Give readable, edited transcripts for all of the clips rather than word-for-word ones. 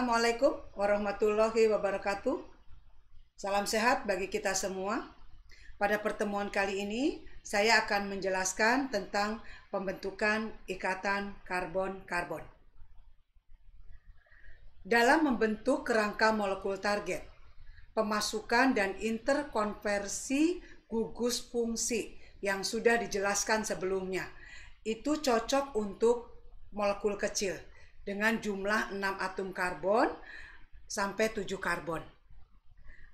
Assalamualaikum warahmatullahi wabarakatuh. Salam sehat bagi kita semua. Pada pertemuan kali ini, saya akan menjelaskan tentang pembentukan ikatan karbon-karbon. Dalam membentuk kerangka molekul target, pemasukan dan interkonversi gugus fungsi yang sudah dijelaskan sebelumnya, itu cocok untuk molekul kecil dengan jumlah 6 atom karbon sampai 7 karbon.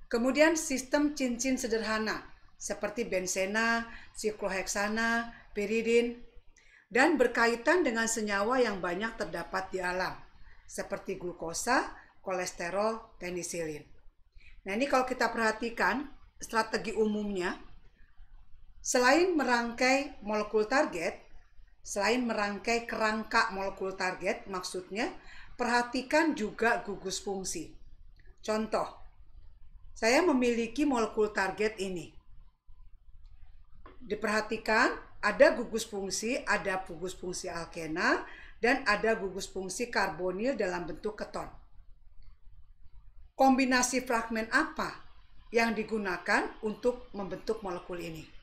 Kemudian sistem cincin sederhana seperti bensena, sikloheksana, piridin, dan berkaitan dengan senyawa yang banyak terdapat di alam seperti glukosa, kolesterol, penisilin. Nah, ini kalau kita perhatikan strategi umumnya, selain merangkai molekul target, selain merangkai kerangka molekul target, maksudnya perhatikan juga gugus fungsi. Contoh, saya memiliki molekul target ini. Diperhatikan ada gugus fungsi alkena dan ada gugus fungsi karbonil dalam bentuk keton. Kombinasi fragmen apa yang digunakan untuk membentuk molekul ini?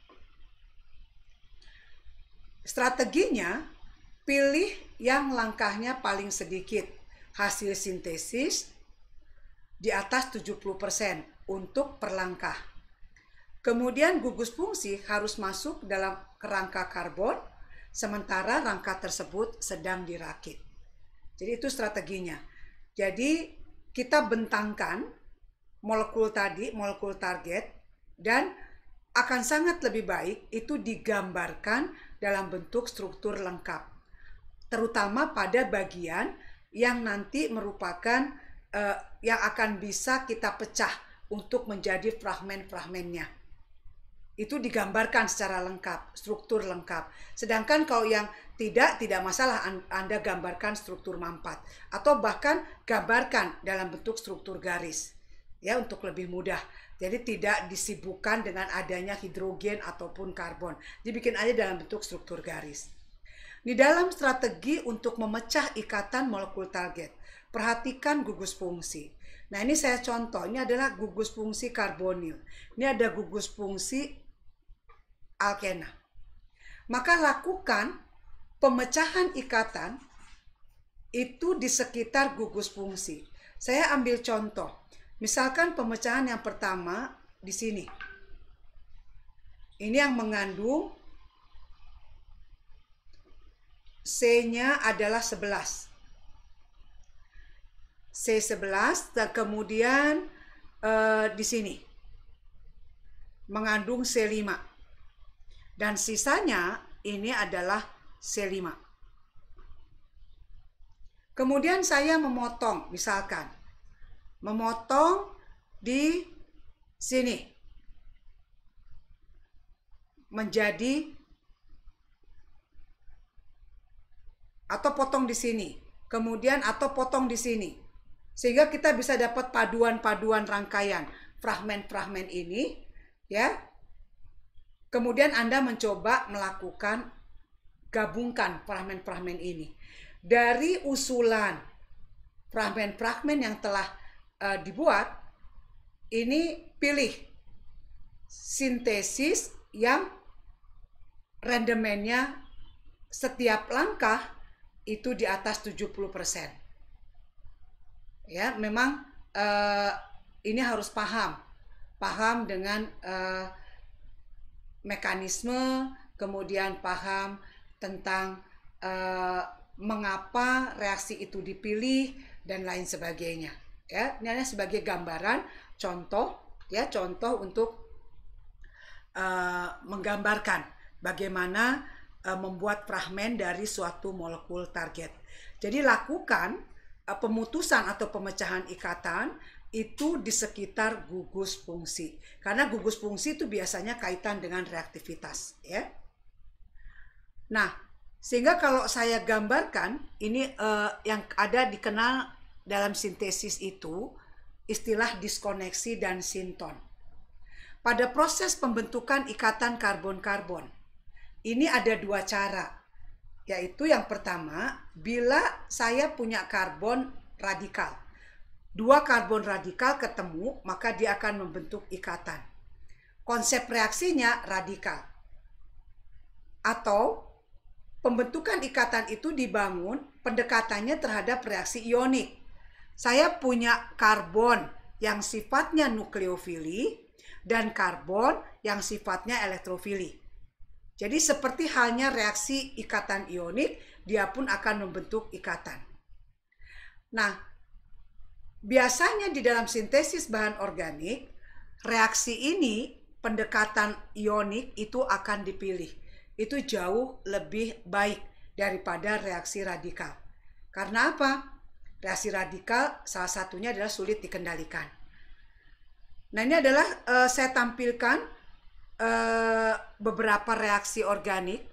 Strateginya, pilih yang langkahnya paling sedikit, hasil sintesis di atas 70% untuk per langkah. Kemudian gugus fungsi harus masuk dalam kerangka karbon, sementara rangka tersebut sedang dirakit. Jadi itu strateginya. Jadi kita bentangkan molekul tadi, molekul target, dan akan sangat lebih baik itu digambarkan dalam bentuk struktur lengkap, terutama pada bagian yang nanti merupakan yang akan bisa kita pecah untuk menjadi fragmen-fragmennya. Itu digambarkan secara lengkap, struktur lengkap. Sedangkan kalau yang tidak masalah Anda gambarkan struktur mampat atau bahkan gambarkan dalam bentuk struktur garis, ya, untuk lebih mudah. Jadi tidak disibukkan dengan adanya hidrogen ataupun karbon. Dibikin aja dalam bentuk struktur garis. Di dalam strategi untuk memecah ikatan molekul target, perhatikan gugus fungsi. Nah, ini saya contoh. Ini adalah gugus fungsi karbonil. Ini ada gugus fungsi alkena. Maka lakukan pemecahan ikatan itu di sekitar gugus fungsi. Saya ambil contoh. Misalkan pemecahan yang pertama di sini. Ini yang mengandung C-nya adalah 11. C11 dan kemudian di sini mengandung C5. Dan sisanya ini adalah C5. Kemudian saya memotong, misalkan memotong di sini menjadi, atau potong di sini, kemudian atau potong di sini, sehingga kita bisa dapat paduan-paduan rangkaian fragmen-fragmen ini, ya. Kemudian Anda mencoba melakukan gabungkan fragmen-fragmen ini dari usulan fragmen-fragmen yang telah dibuat. Ini pilih sintesis yang rendemennya setiap langkah itu di atas 70%. Ya, memang ini harus paham dengan mekanisme, kemudian paham tentang mengapa reaksi itu dipilih dan lain sebagainya. Ya, ini hanya sebagai gambaran, contoh, ya, contoh untuk menggambarkan bagaimana membuat fragmen dari suatu molekul target. Jadi lakukan pemutusan atau pemecahan ikatan itu di sekitar gugus fungsi. Karena gugus fungsi itu biasanya kaitan dengan reaktivitas, ya. Nah, sehingga kalau saya gambarkan ini yang ada dikenal dalam sintesis itu istilah diskoneksi dan sinton. Pada proses pembentukan ikatan karbon-karbon, ini ada dua cara, yaitu yang pertama, bila saya punya karbon radikal, dua karbon radikal ketemu, maka dia akan membentuk ikatan. Konsep reaksinya radikal. Atau pembentukan ikatan itu dibangun pendekatannya terhadap reaksi ionik. Saya punya karbon yang sifatnya nukleofili dan karbon yang sifatnya elektrofili. Jadi seperti halnya reaksi ikatan ionik, dia pun akan membentuk ikatan. Nah, biasanya di dalam sintesis bahan organik, reaksi ini, pendekatan ionik itu akan dipilih. Itu jauh lebih baik daripada reaksi radikal. Karena apa? Reaksi radikal salah satunya adalah sulit dikendalikan. Nah, ini adalah saya tampilkan beberapa reaksi organik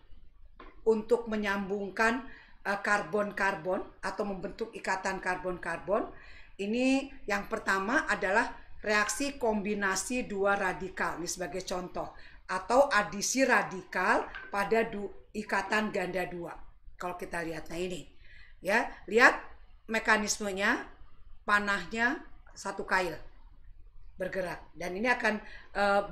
untuk menyambungkan karbon-karbon atau membentuk ikatan karbon-karbon. Ini yang pertama adalah reaksi kombinasi dua radikal, ini sebagai contoh, atau adisi radikal pada ikatan ganda dua. Kalau kita lihat, nah ini, ya, lihat mekanismenya, panahnya satu kail bergerak, dan ini akan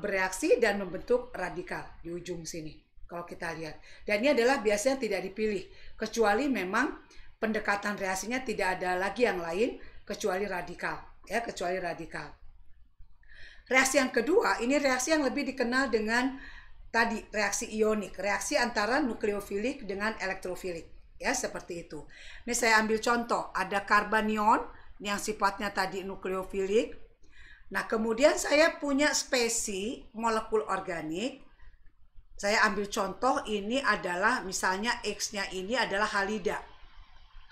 bereaksi dan membentuk radikal di ujung sini. Kalau kita lihat, dan ini adalah biasanya tidak dipilih, kecuali memang pendekatan reaksinya tidak ada lagi yang lain kecuali radikal, ya, kecuali radikal. Reaksi yang kedua, ini reaksi yang lebih dikenal dengan tadi reaksi ionik, reaksi antara nukleofilik dengan elektrofilik, ya, seperti itu. Ini saya ambil contoh, ada karbanion yang sifatnya tadi nukleofilik. Nah, kemudian saya punya spesi molekul organik. Saya ambil contoh, ini adalah misalnya X-nya ini adalah halida.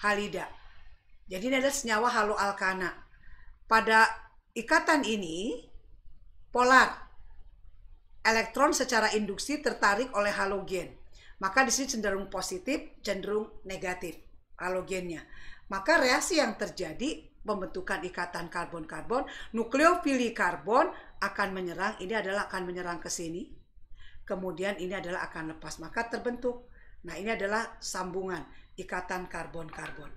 Halida. Jadi ini adalah senyawa haloalkana. Pada ikatan ini, polar. Elektron secara induksi tertarik oleh halogen. Maka di sini cenderung positif, cenderung negatif halogennya. Maka reaksi yang terjadi pembentukan ikatan karbon-karbon, nukleofili karbon akan menyerang, ini adalah akan menyerang ke sini. Kemudian ini adalah akan lepas, maka terbentuk. Nah, ini adalah sambungan ikatan karbon-karbon.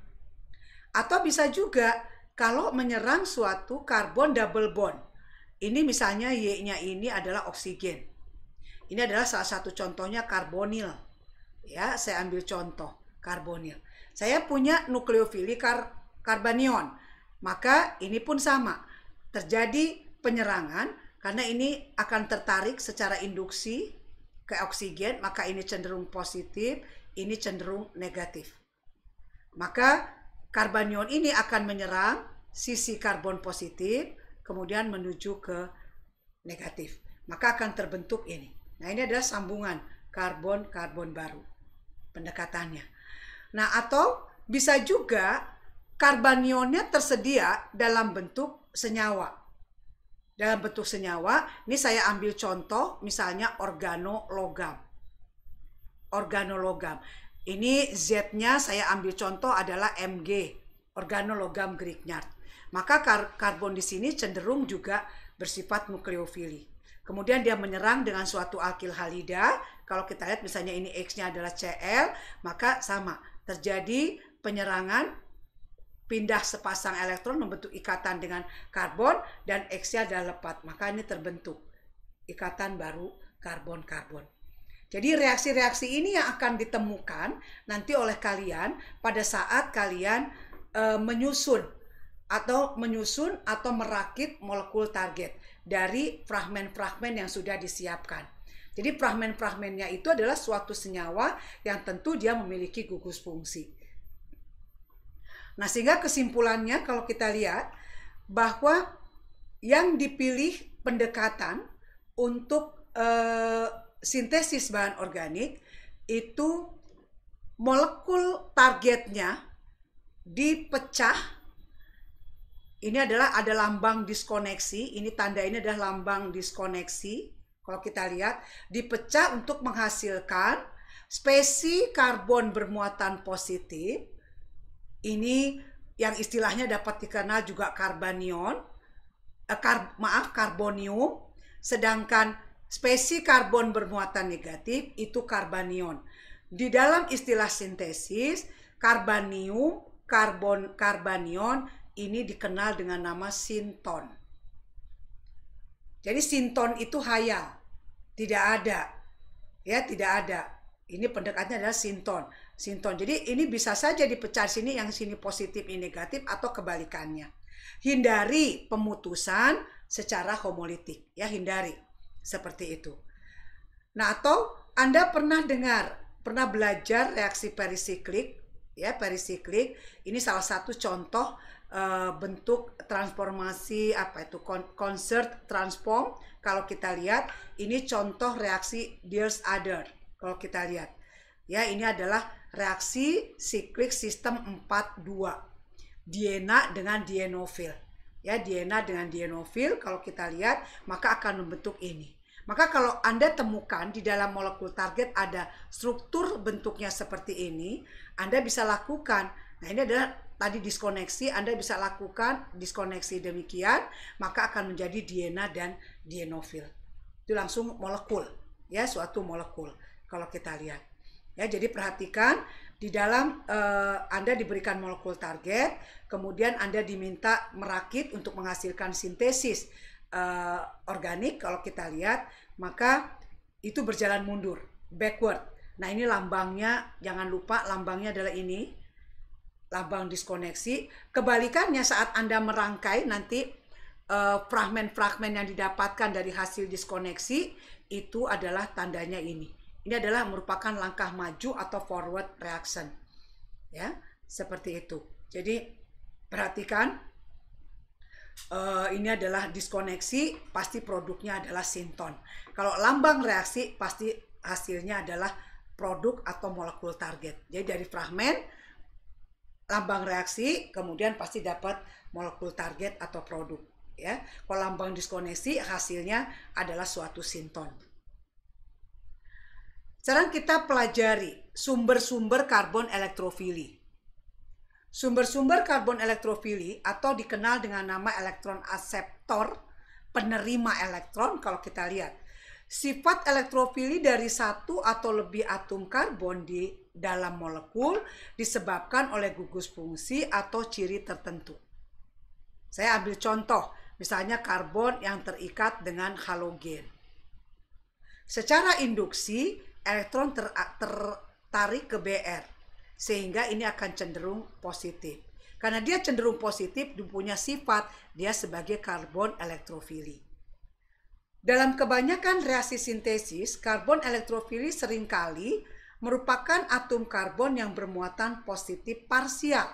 Atau bisa juga kalau menyerang suatu karbon double bond. Ini misalnya Y-nya ini adalah oksigen. Ini adalah salah satu contohnya karbonil. Ya, saya ambil contoh karbonil. Saya punya nukleofili karbanion. Maka ini pun sama. Terjadi penyerangan karena ini akan tertarik secara induksi ke oksigen, maka ini cenderung positif, ini cenderung negatif. Maka karbanion ini akan menyerang sisi karbon positif, kemudian menuju ke negatif. Maka akan terbentuk ini. Nah, ini adalah sambungan karbon-karbon baru. Pendekatannya. Nah, atau bisa juga karbanionnya tersedia dalam bentuk senyawa. Dalam bentuk senyawa, ini saya ambil contoh misalnya organologam. Organologam. Ini Z-nya saya ambil contoh adalah Mg, organologam Grignard. Maka karbon di sini cenderung juga bersifat nukleofili. Kemudian dia menyerang dengan suatu alkil halida. Kalau kita lihat misalnya ini X-nya adalah Cl, maka sama. Terjadi penyerangan, pindah sepasang elektron membentuk ikatan dengan karbon dan X-nya adalah lepat. Maka ini terbentuk ikatan baru karbon-karbon. Jadi reaksi-reaksi ini yang akan ditemukan nanti oleh kalian pada saat kalian menyusun atau merakit molekul target dari fragmen-fragmen yang sudah disiapkan. Jadi fragmen-fragmennya itu adalah suatu senyawa yang tentu dia memiliki gugus fungsi. Nah, sehingga kesimpulannya kalau kita lihat bahwa yang dipilih pendekatan untuk sintesis bahan organik itu molekul targetnya dipecah. Ini adalah ada lambang diskoneksi, ini tanda ini adalah lambang diskoneksi. Kalau kita lihat dipecah untuk menghasilkan spesi karbon bermuatan positif. Ini yang istilahnya dapat dikenal juga karbanion, karbonium, sedangkan spesi karbon bermuatan negatif itu karbanion. Di dalam istilah sintesis, karbanium, karbanion ini dikenal dengan nama sinton. Jadi sinton itu hayal, tidak ada, ya tidak ada. Ini pendekatannya adalah sinton. Sinton. Jadi ini bisa saja dipecah sini, yang sini positif, ini negatif, atau kebalikannya. Hindari pemutusan secara homolitik, ya hindari seperti itu. Nah, atau Anda pernah belajar reaksi perisiklik, ya perisiklik. Ini salah satu contoh bentuk transformasi Constant transform. Kalau kita lihat, ini contoh reaksi Diels-Alder. Kalau kita lihat, ya ini adalah reaksi siklik sistem 4-2, diena dengan dienofil. Ya, diena dengan dienofil, kalau kita lihat, maka akan membentuk ini. Maka kalau Anda temukan di dalam molekul target ada struktur bentuknya seperti ini, Anda bisa lakukan. Nah, ini adalah tadi diskoneksi, Anda bisa lakukan diskoneksi demikian, maka akan menjadi diena dan dienofil. Itu langsung molekul, ya suatu molekul kalau kita lihat. Ya, jadi perhatikan di dalam Anda diberikan molekul target, kemudian Anda diminta merakit untuk menghasilkan sintesis organik. Kalau kita lihat, maka itu berjalan mundur, backward. Nah, ini lambangnya, jangan lupa lambangnya adalah ini, lambang diskoneksi. Kebalikannya saat Anda merangkai nanti fragmen-fragmen yang didapatkan dari hasil diskoneksi itu adalah tandanya ini. Ini adalah merupakan langkah maju atau forward reaction. Ya, seperti itu. Jadi perhatikan, ini adalah diskoneksi, pasti produknya adalah sinton. Kalau lambang reaksi, pasti hasilnya adalah produk atau molekul target. Jadi dari fragmen, lambang reaksi, kemudian pasti dapat molekul target atau produk. Ya, kalau lambang diskoneksi, hasilnya adalah suatu sinton. Sekarang kita pelajari sumber-sumber karbon elektrofili. Sumber-sumber karbon elektrofili atau dikenal dengan nama elektron akseptor, penerima elektron. Kalau kita lihat, sifat elektrofili dari satu atau lebih atom karbon di dalam molekul disebabkan oleh gugus fungsi atau ciri tertentu. Saya ambil contoh, misalnya karbon yang terikat dengan halogen. Secara induksi, elektron tertarik ke Br, sehingga ini akan cenderung positif. Karena dia cenderung positif, dia punya sifat, dia sebagai karbon elektrofili. Dalam kebanyakan reaksi sintesis, karbon elektrofili seringkali merupakan atom karbon yang bermuatan positif parsial.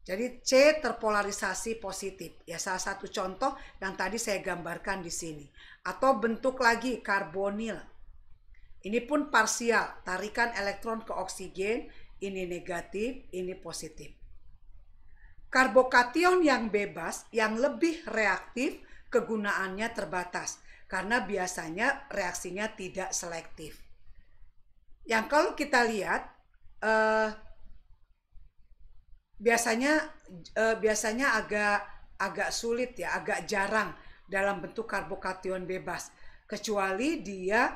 Jadi C terpolarisasi positif. Ya, salah satu contoh yang tadi saya gambarkan di sini. Atau bentuk lagi karbonil. Ini pun parsial, tarikan elektron ke oksigen, ini negatif, ini positif. Karbokation yang bebas, yang lebih reaktif, kegunaannya terbatas, karena biasanya reaksinya tidak selektif. Yang kalau kita lihat, biasanya agak sulit ya, agak jarang dalam bentuk karbokation bebas, kecuali dia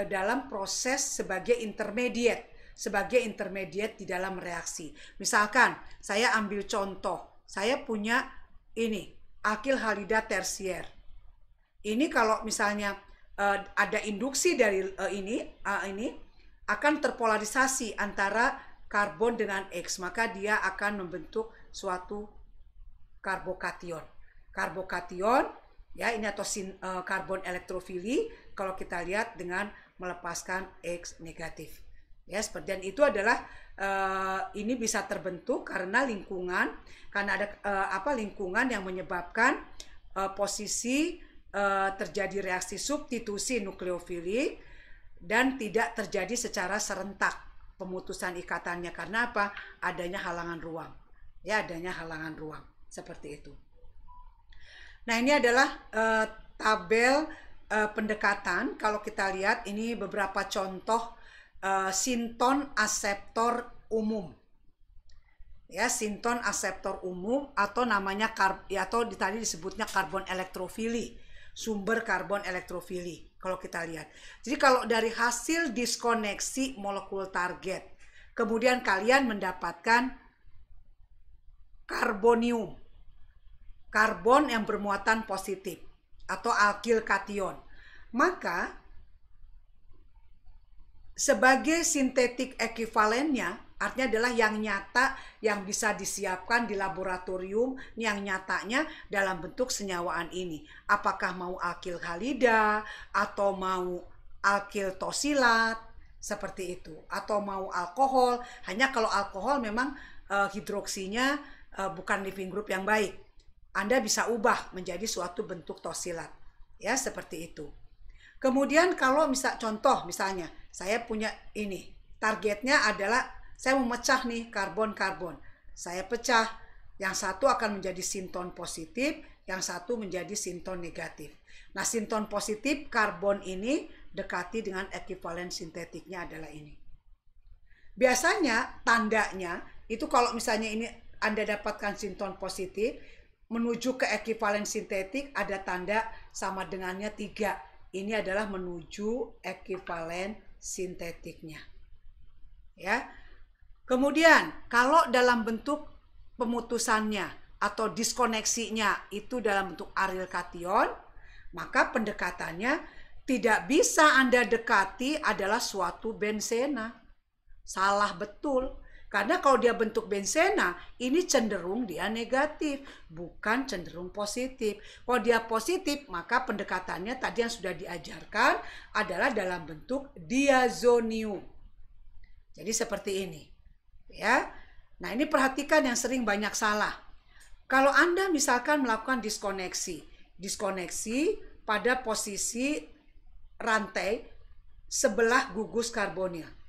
dalam proses sebagai intermediate di dalam reaksi. Misalkan saya ambil contoh, saya punya ini alkil halida tersier. Ini kalau misalnya ada induksi dari ini akan terpolarisasi antara karbon dengan X, maka dia akan membentuk suatu karbokation. Karbokation, ya ini atau karbon elektrofili kalau kita lihat dengan melepaskan X negatif. Ya, seperti dan itu adalah ini bisa terbentuk karena lingkungan, karena ada lingkungan yang menyebabkan posisi terjadi reaksi substitusi nukleofilik dan tidak terjadi secara serentak pemutusan ikatannya. Karena apa? Adanya halangan ruang. Ya, adanya halangan ruang. Seperti itu. Nah, ini adalah tabel pendekatan. Kalau kita lihat, ini beberapa contoh sinton akseptor umum. Ya, sinton akseptor umum atau namanya atau tadi disebutnya karbon elektrofili, sumber karbon elektrofili. Kalau kita lihat, jadi kalau dari hasil diskoneksi molekul target, kemudian kalian mendapatkan karbonium, karbon yang bermuatan positif, atau alkil kation. Maka sebagai sintetik ekuivalennya, artinya adalah yang nyata, yang bisa disiapkan di laboratorium, yang nyatanya dalam bentuk senyawaan ini. Apakah mau alkil halida, atau mau alkil tosilat, seperti itu. Atau mau alkohol, hanya kalau alkohol memang hidroksinya bukan living group yang baik. Anda bisa ubah menjadi suatu bentuk tosilat. Ya, seperti itu. Kemudian kalau contoh misalnya, saya punya ini, targetnya adalah saya memecah nih karbon-karbon. Saya pecah, yang satu akan menjadi sinton positif, yang satu menjadi sinton negatif. Nah, sinton positif karbon ini dekati dengan ekuivalen sintetiknya adalah ini. Biasanya tandanya itu kalau misalnya ini Anda dapatkan sinton positif, menuju ke ekuivalen sintetik ada tanda sama dengannya 3. Ini adalah menuju ekuivalen sintetiknya. Ya. Kemudian, kalau dalam bentuk pemutusannya atau diskoneksinya itu dalam bentuk aryl kation, maka pendekatannya tidak bisa Anda dekati adalah suatu bensena. Salah betul. Karena kalau dia bentuk bensena, ini cenderung dia negatif, bukan cenderung positif. Kalau dia positif, maka pendekatannya tadi yang sudah diajarkan adalah dalam bentuk diazonium. Jadi seperti ini. Ya. Nah, ini perhatikan yang sering banyak salah. Kalau Anda misalkan melakukan diskoneksi pada posisi rantai sebelah gugus karbonil.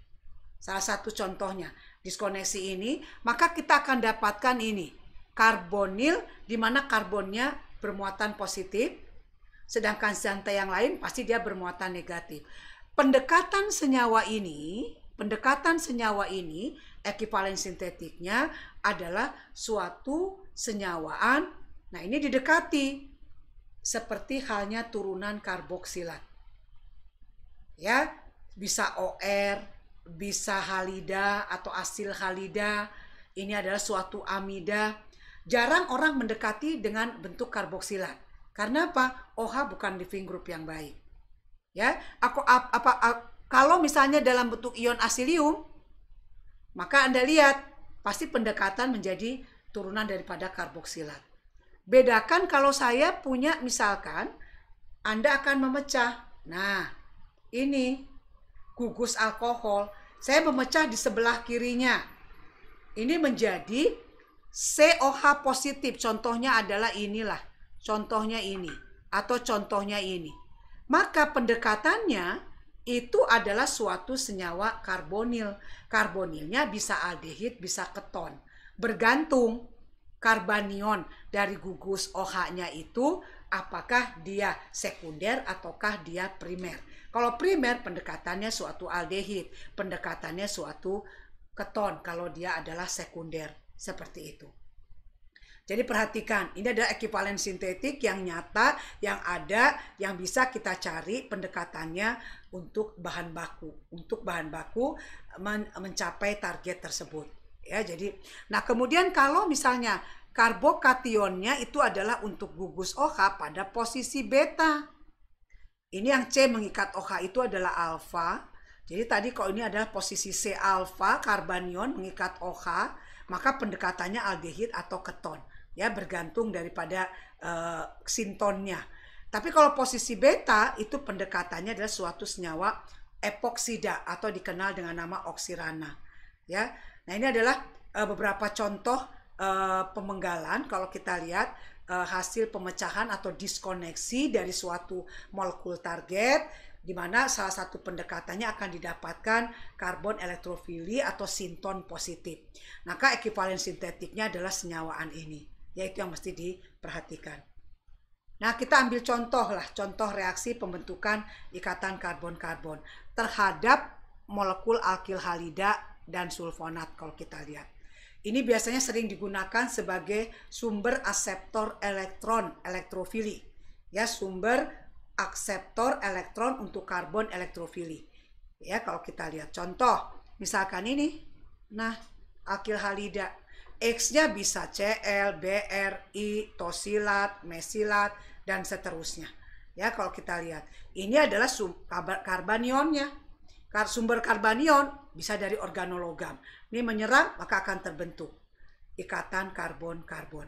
Salah satu contohnya, diskoneksi ini, maka kita akan dapatkan ini, karbonil di mana karbonnya bermuatan positif, sedangkan rantai yang lain pasti dia bermuatan negatif. Pendekatan senyawa ini, ekuivalen sintetiknya adalah suatu senyawaan. Nah, ini didekati seperti halnya turunan karboksilat. Ya, bisa OR, bisa halida atau asil halida. Ini adalah suatu amida. Jarang orang mendekati dengan bentuk karboksilat. Karena apa? OH bukan living group yang baik. Ya, kalau misalnya dalam bentuk ion asilium, maka Anda lihat pasti pendekatan menjadi turunan daripada karboksilat. Bedakan kalau saya punya misalkan Anda akan memecah. Nah, ini gugus alkohol, saya memecah di sebelah kirinya. Ini menjadi COH positif. Contohnya adalah inilah. Contohnya ini. Atau contohnya ini. Maka pendekatannya itu adalah suatu senyawa karbonil. Karbonilnya bisa aldehid, bisa keton. Bergantung karbanion dari gugus OH-nya itu apakah dia sekunder ataukah dia primer. Kalau primer pendekatannya suatu aldehid, pendekatannya suatu keton kalau dia adalah sekunder, seperti itu. Jadi perhatikan, ini adalah ekuivalen sintetik yang nyata, yang ada, yang bisa kita cari pendekatannya untuk bahan baku. Untuk bahan baku mencapai target tersebut. Ya, jadi, nah kemudian kalau misalnya karbokationnya itu adalah untuk gugus OH pada posisi beta. Ini yang C mengikat OH itu adalah alfa. Jadi tadi kalau ini adalah posisi C alfa, karbanion mengikat OH, maka pendekatannya aldehid atau keton. Ya, bergantung daripada sintonnya. Tapi kalau posisi beta itu pendekatannya adalah suatu senyawa epoksida atau dikenal dengan nama oksirana. Ya. Nah, ini adalah beberapa contoh pemenggalan kalau kita lihat hasil pemecahan atau diskoneksi dari suatu molekul target, di mana salah satu pendekatannya akan didapatkan karbon elektrofili atau sinton positif. Maka ekuivalen sintetiknya adalah senyawaan ini, yaitu yang mesti diperhatikan. Nah, kita ambil contoh reaksi pembentukan ikatan karbon-karbon terhadap molekul alkil halida dan sulfonat kalau kita lihat. Ini biasanya sering digunakan sebagai sumber akseptor elektron, elektrofili. Ya, sumber akseptor elektron untuk karbon elektrofili. Ya, kalau kita lihat contoh, misalkan ini. Nah, alkil halida. X-nya bisa Cl, Br, I, tosilat, mesilat, dan seterusnya. Ya, kalau kita lihat, ini adalah karbonionnya. Sumber karbonion bisa dari organologam. Ini menyerang, maka akan terbentuk ikatan karbon-karbon.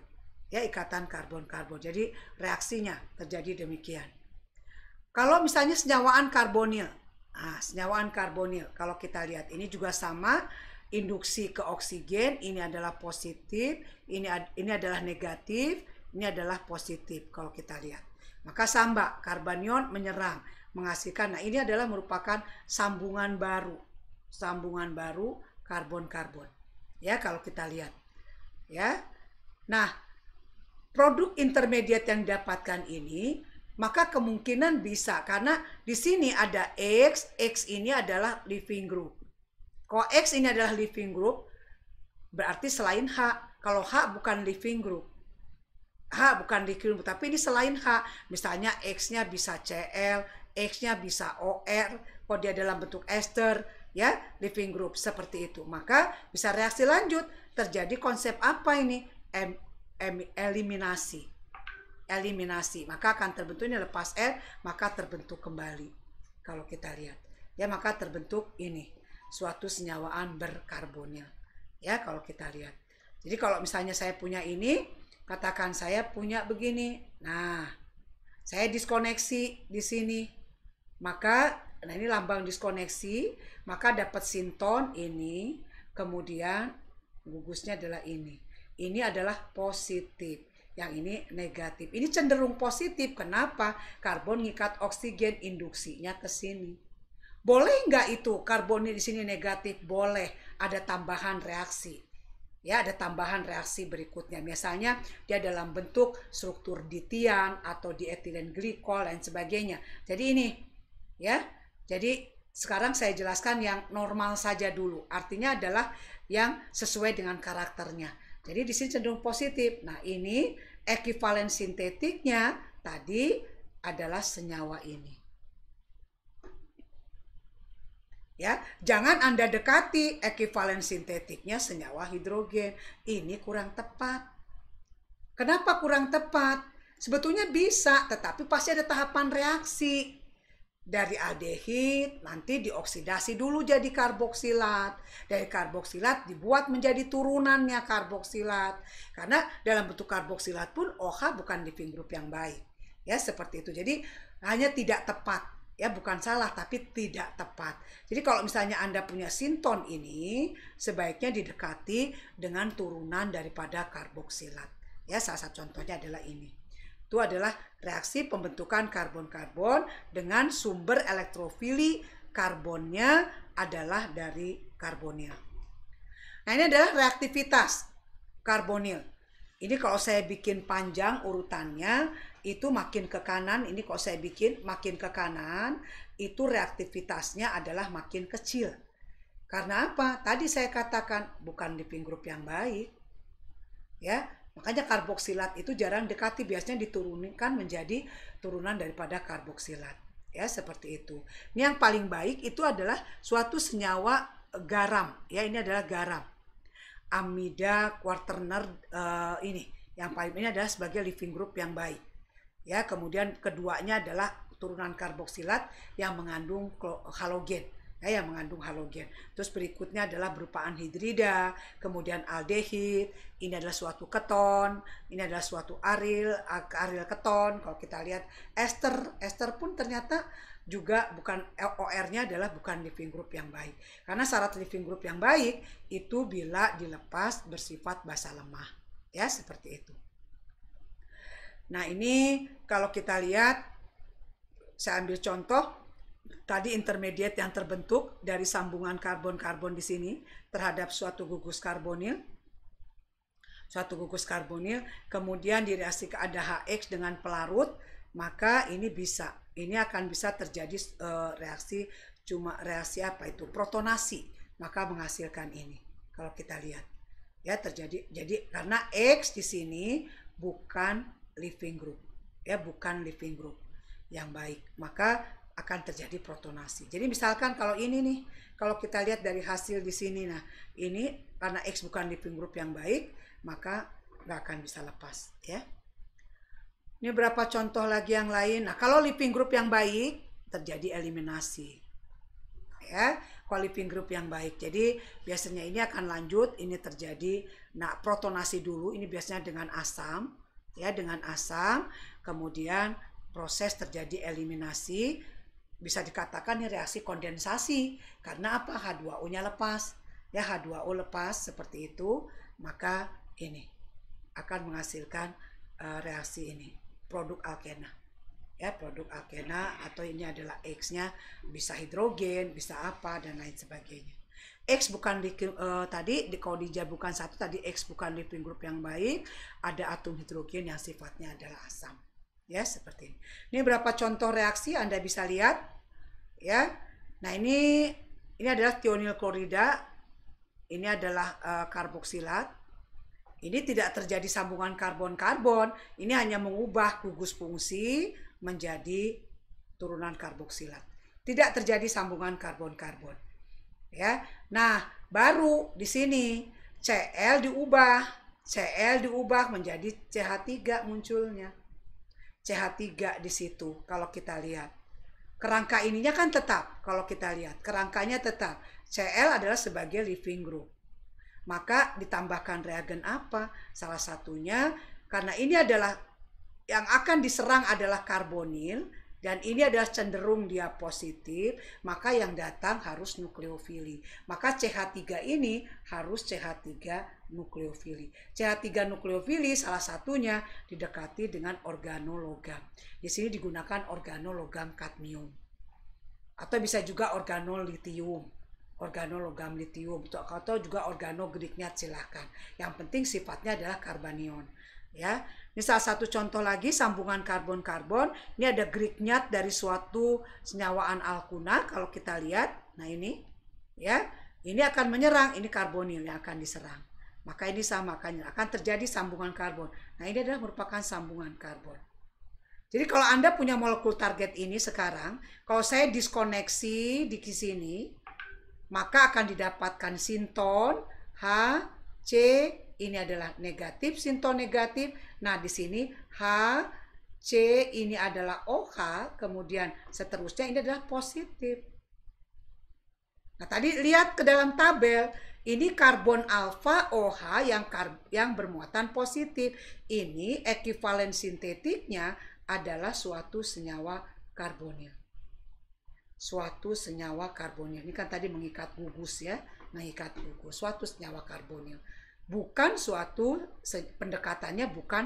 Ya, ikatan karbon-karbon. Jadi reaksinya terjadi demikian. Kalau misalnya senyawaan karbonil, senyawaan karbonil, kalau kita lihat ini juga sama, induksi ke oksigen, ini adalah positif, ini adalah negatif, ini adalah positif kalau kita lihat. Maka samba, karbanion menyerang, menghasilkan. Nah, ini adalah merupakan sambungan baru karbon-karbon. Ya, kalau kita lihat. Ya. Nah, produk intermediate yang didapatkan ini, maka kemungkinan bisa karena di sini ada X ini adalah living group. Kalau X ini adalah living group, berarti selain H. Kalau H bukan living group. H bukan living group, tapi ini selain H. Misalnya X-nya bisa Cl, X-nya bisa OR, kalau dia dalam bentuk ester, ya, living group seperti itu. Maka bisa reaksi lanjut, terjadi konsep apa ini? Eliminasi. Maka akan terbentuk ini lepas R, maka terbentuk kembali. Kalau kita lihat, ya, maka terbentuk ini suatu senyawaan berkarbonil. Ya, kalau kita lihat. Jadi kalau misalnya saya punya ini, katakan saya punya begini. Nah, saya diskoneksi di sini. Maka, nah ini lambang diskoneksi, maka dapat sinton ini, kemudian gugusnya adalah ini. Ini adalah positif. Yang ini negatif. Ini cenderung positif. Kenapa? Karbon ngikat oksigen, induksinya ke sini. Boleh nggak itu karbonnya di sini negatif? Boleh. Ada tambahan reaksi. Ya, ada tambahan reaksi berikutnya. Misalnya dia dalam bentuk struktur ditian atau dietilen glikol dan sebagainya. Jadi ini, ya. Jadi sekarang saya jelaskan yang normal saja dulu. Artinya adalah yang sesuai dengan karakternya. Jadi di sini cenderung positif. Nah, ini ekivalen sintetiknya tadi adalah senyawa ini. Ya, jangan Anda dekati ekivalen sintetiknya senyawa hidrogen. Ini kurang tepat. Kenapa kurang tepat? Sebetulnya bisa, tetapi pasti ada tahapan reaksi. Dari aldehid nanti dioksidasi dulu jadi karboksilat. Dari karboksilat dibuat menjadi turunannya karboksilat. Karena dalam bentuk karboksilat pun OH bukan living group yang baik. Ya, seperti itu. Jadi hanya tidak tepat. Ya, bukan salah tapi tidak tepat. Jadi kalau misalnya Anda punya sinton ini, sebaiknya didekati dengan turunan daripada karboksilat. Ya, salah satu contohnya adalah ini. Itu adalah reaksi pembentukan karbon-karbon dengan sumber elektrofili karbonnya adalah dari karbonil. Nah, ini adalah reaktivitas karbonil. Ini kalau saya bikin panjang urutannya, itu makin ke kanan, ini kalau saya bikin makin ke kanan, itu reaktivitasnya adalah makin kecil. Karena apa? Tadi saya katakan bukan living group yang baik. Ya, makanya karboksilat itu jarang dekati, biasanya diturunkan menjadi turunan daripada karboksilat. Ya, seperti itu. Ini yang paling baik itu adalah suatu senyawa garam. Ya, ini adalah garam. Amida quaterner ini yang paling ini adalah sebagai living group yang baik. Ya, kemudian keduanya adalah turunan karboksilat yang mengandung halogen. Ya, yang mengandung halogen. Terus berikutnya adalah berupa anhidrida, kemudian aldehid, ini adalah suatu keton, ini adalah suatu aril keton. Kalau kita lihat ester pun ternyata juga bukan, OR-nya adalah bukan living group yang baik. Karena syarat living group yang baik itu bila dilepas bersifat basa lemah. Ya, seperti itu. Nah, ini kalau kita lihat, saya ambil contoh tadi intermediate yang terbentuk dari sambungan karbon-karbon di sini terhadap suatu gugus karbonil. Kemudian direaksi ke ada HX dengan pelarut, maka ini bisa. Ini akan bisa terjadi reaksi apa itu? Protonasi, maka menghasilkan ini. Kalau kita lihat. Ya, terjadi. Jadi karena X di sini bukan living group. Ya, bukan living group yang baik. Maka akan terjadi protonasi. Jadi misalkan kalau ini nih, Kalau kita lihat dari hasil di sini, nah ini karena X bukan living group yang baik, maka nggak akan bisa lepas ya. Ini berapa contoh lagi yang lain. Nah kalau living group yang baik terjadi eliminasi ya. Kalau living group yang baik, jadi biasanya ini akan lanjut, ini terjadi. Nah protonasi dulu, ini biasanya dengan asam ya, dengan asam, kemudian proses terjadi eliminasi. Bisa dikatakan ini reaksi kondensasi karena apa? H2O-nya lepas ya, H2O lepas seperti itu, maka ini akan menghasilkan reaksi ini, produk alkena ya, produk alkena, atau ini adalah X-nya bisa hidrogen, bisa apa dan lain sebagainya. X bukan tadi kalau dijabarkan satu tadi, X bukan living group yang baik, ada atom hidrogen yang sifatnya adalah asam ya, seperti ini. Ini berapa contoh reaksi Anda bisa lihat ya. Nah ini adalah tionil klorida, ini adalah karboksilat. Ini tidak terjadi sambungan karbon-karbon, ini hanya mengubah gugus fungsi menjadi turunan karboksilat. Tidak terjadi sambungan karbon-karbon. Ya. Nah, baru di sini Cl diubah menjadi CH3 munculnya. CH3 di situ kalau kita lihat. Kerangka ininya kan tetap, kalau kita lihat kerangkanya tetap. Cl adalah sebagai living group. Maka ditambahkan reagen apa? Salah satunya karena ini adalah yang akan diserang adalah karbonil dan ini adalah cenderung dia positif, maka yang datang harus nukleofili. Maka CH3 ini harus CH3 nukleofili. CH3 nukleofili salah satunya didekati dengan organologam. Di sini digunakan organologam kadmium. Atau bisa juga organolitium. Organologam litium atau juga organogrignat, silahkan. Yang penting sifatnya adalah karbanion ya. Ini salah satu contoh lagi sambungan karbon-karbon. Ini ada grignat dari suatu senyawaan alkuna kalau kita lihat. Nah ini ya, ini akan menyerang, ini karbonil yang akan diserang. Maka ini sama akan terjadi sambungan karbon. Nah ini adalah merupakan sambungan karbon. Jadi kalau Anda punya molekul target ini sekarang, kalau saya diskoneksi di sini, maka akan didapatkan sinton H, C, ini adalah negatif, sinton negatif. Nah, di sini H, C ini adalah OH, kemudian seterusnya ini adalah positif. Nah, tadi lihat ke dalam tabel, ini karbon alfa OH yang bermuatan positif. Ini ekivalen sintetiknya adalah suatu senyawa karbonil. Suatu senyawa karbonil. Ini kan tadi mengikat gugus ya, mengikat gugus. Suatu senyawa karbonil. Bukan suatu pendekatannya bukan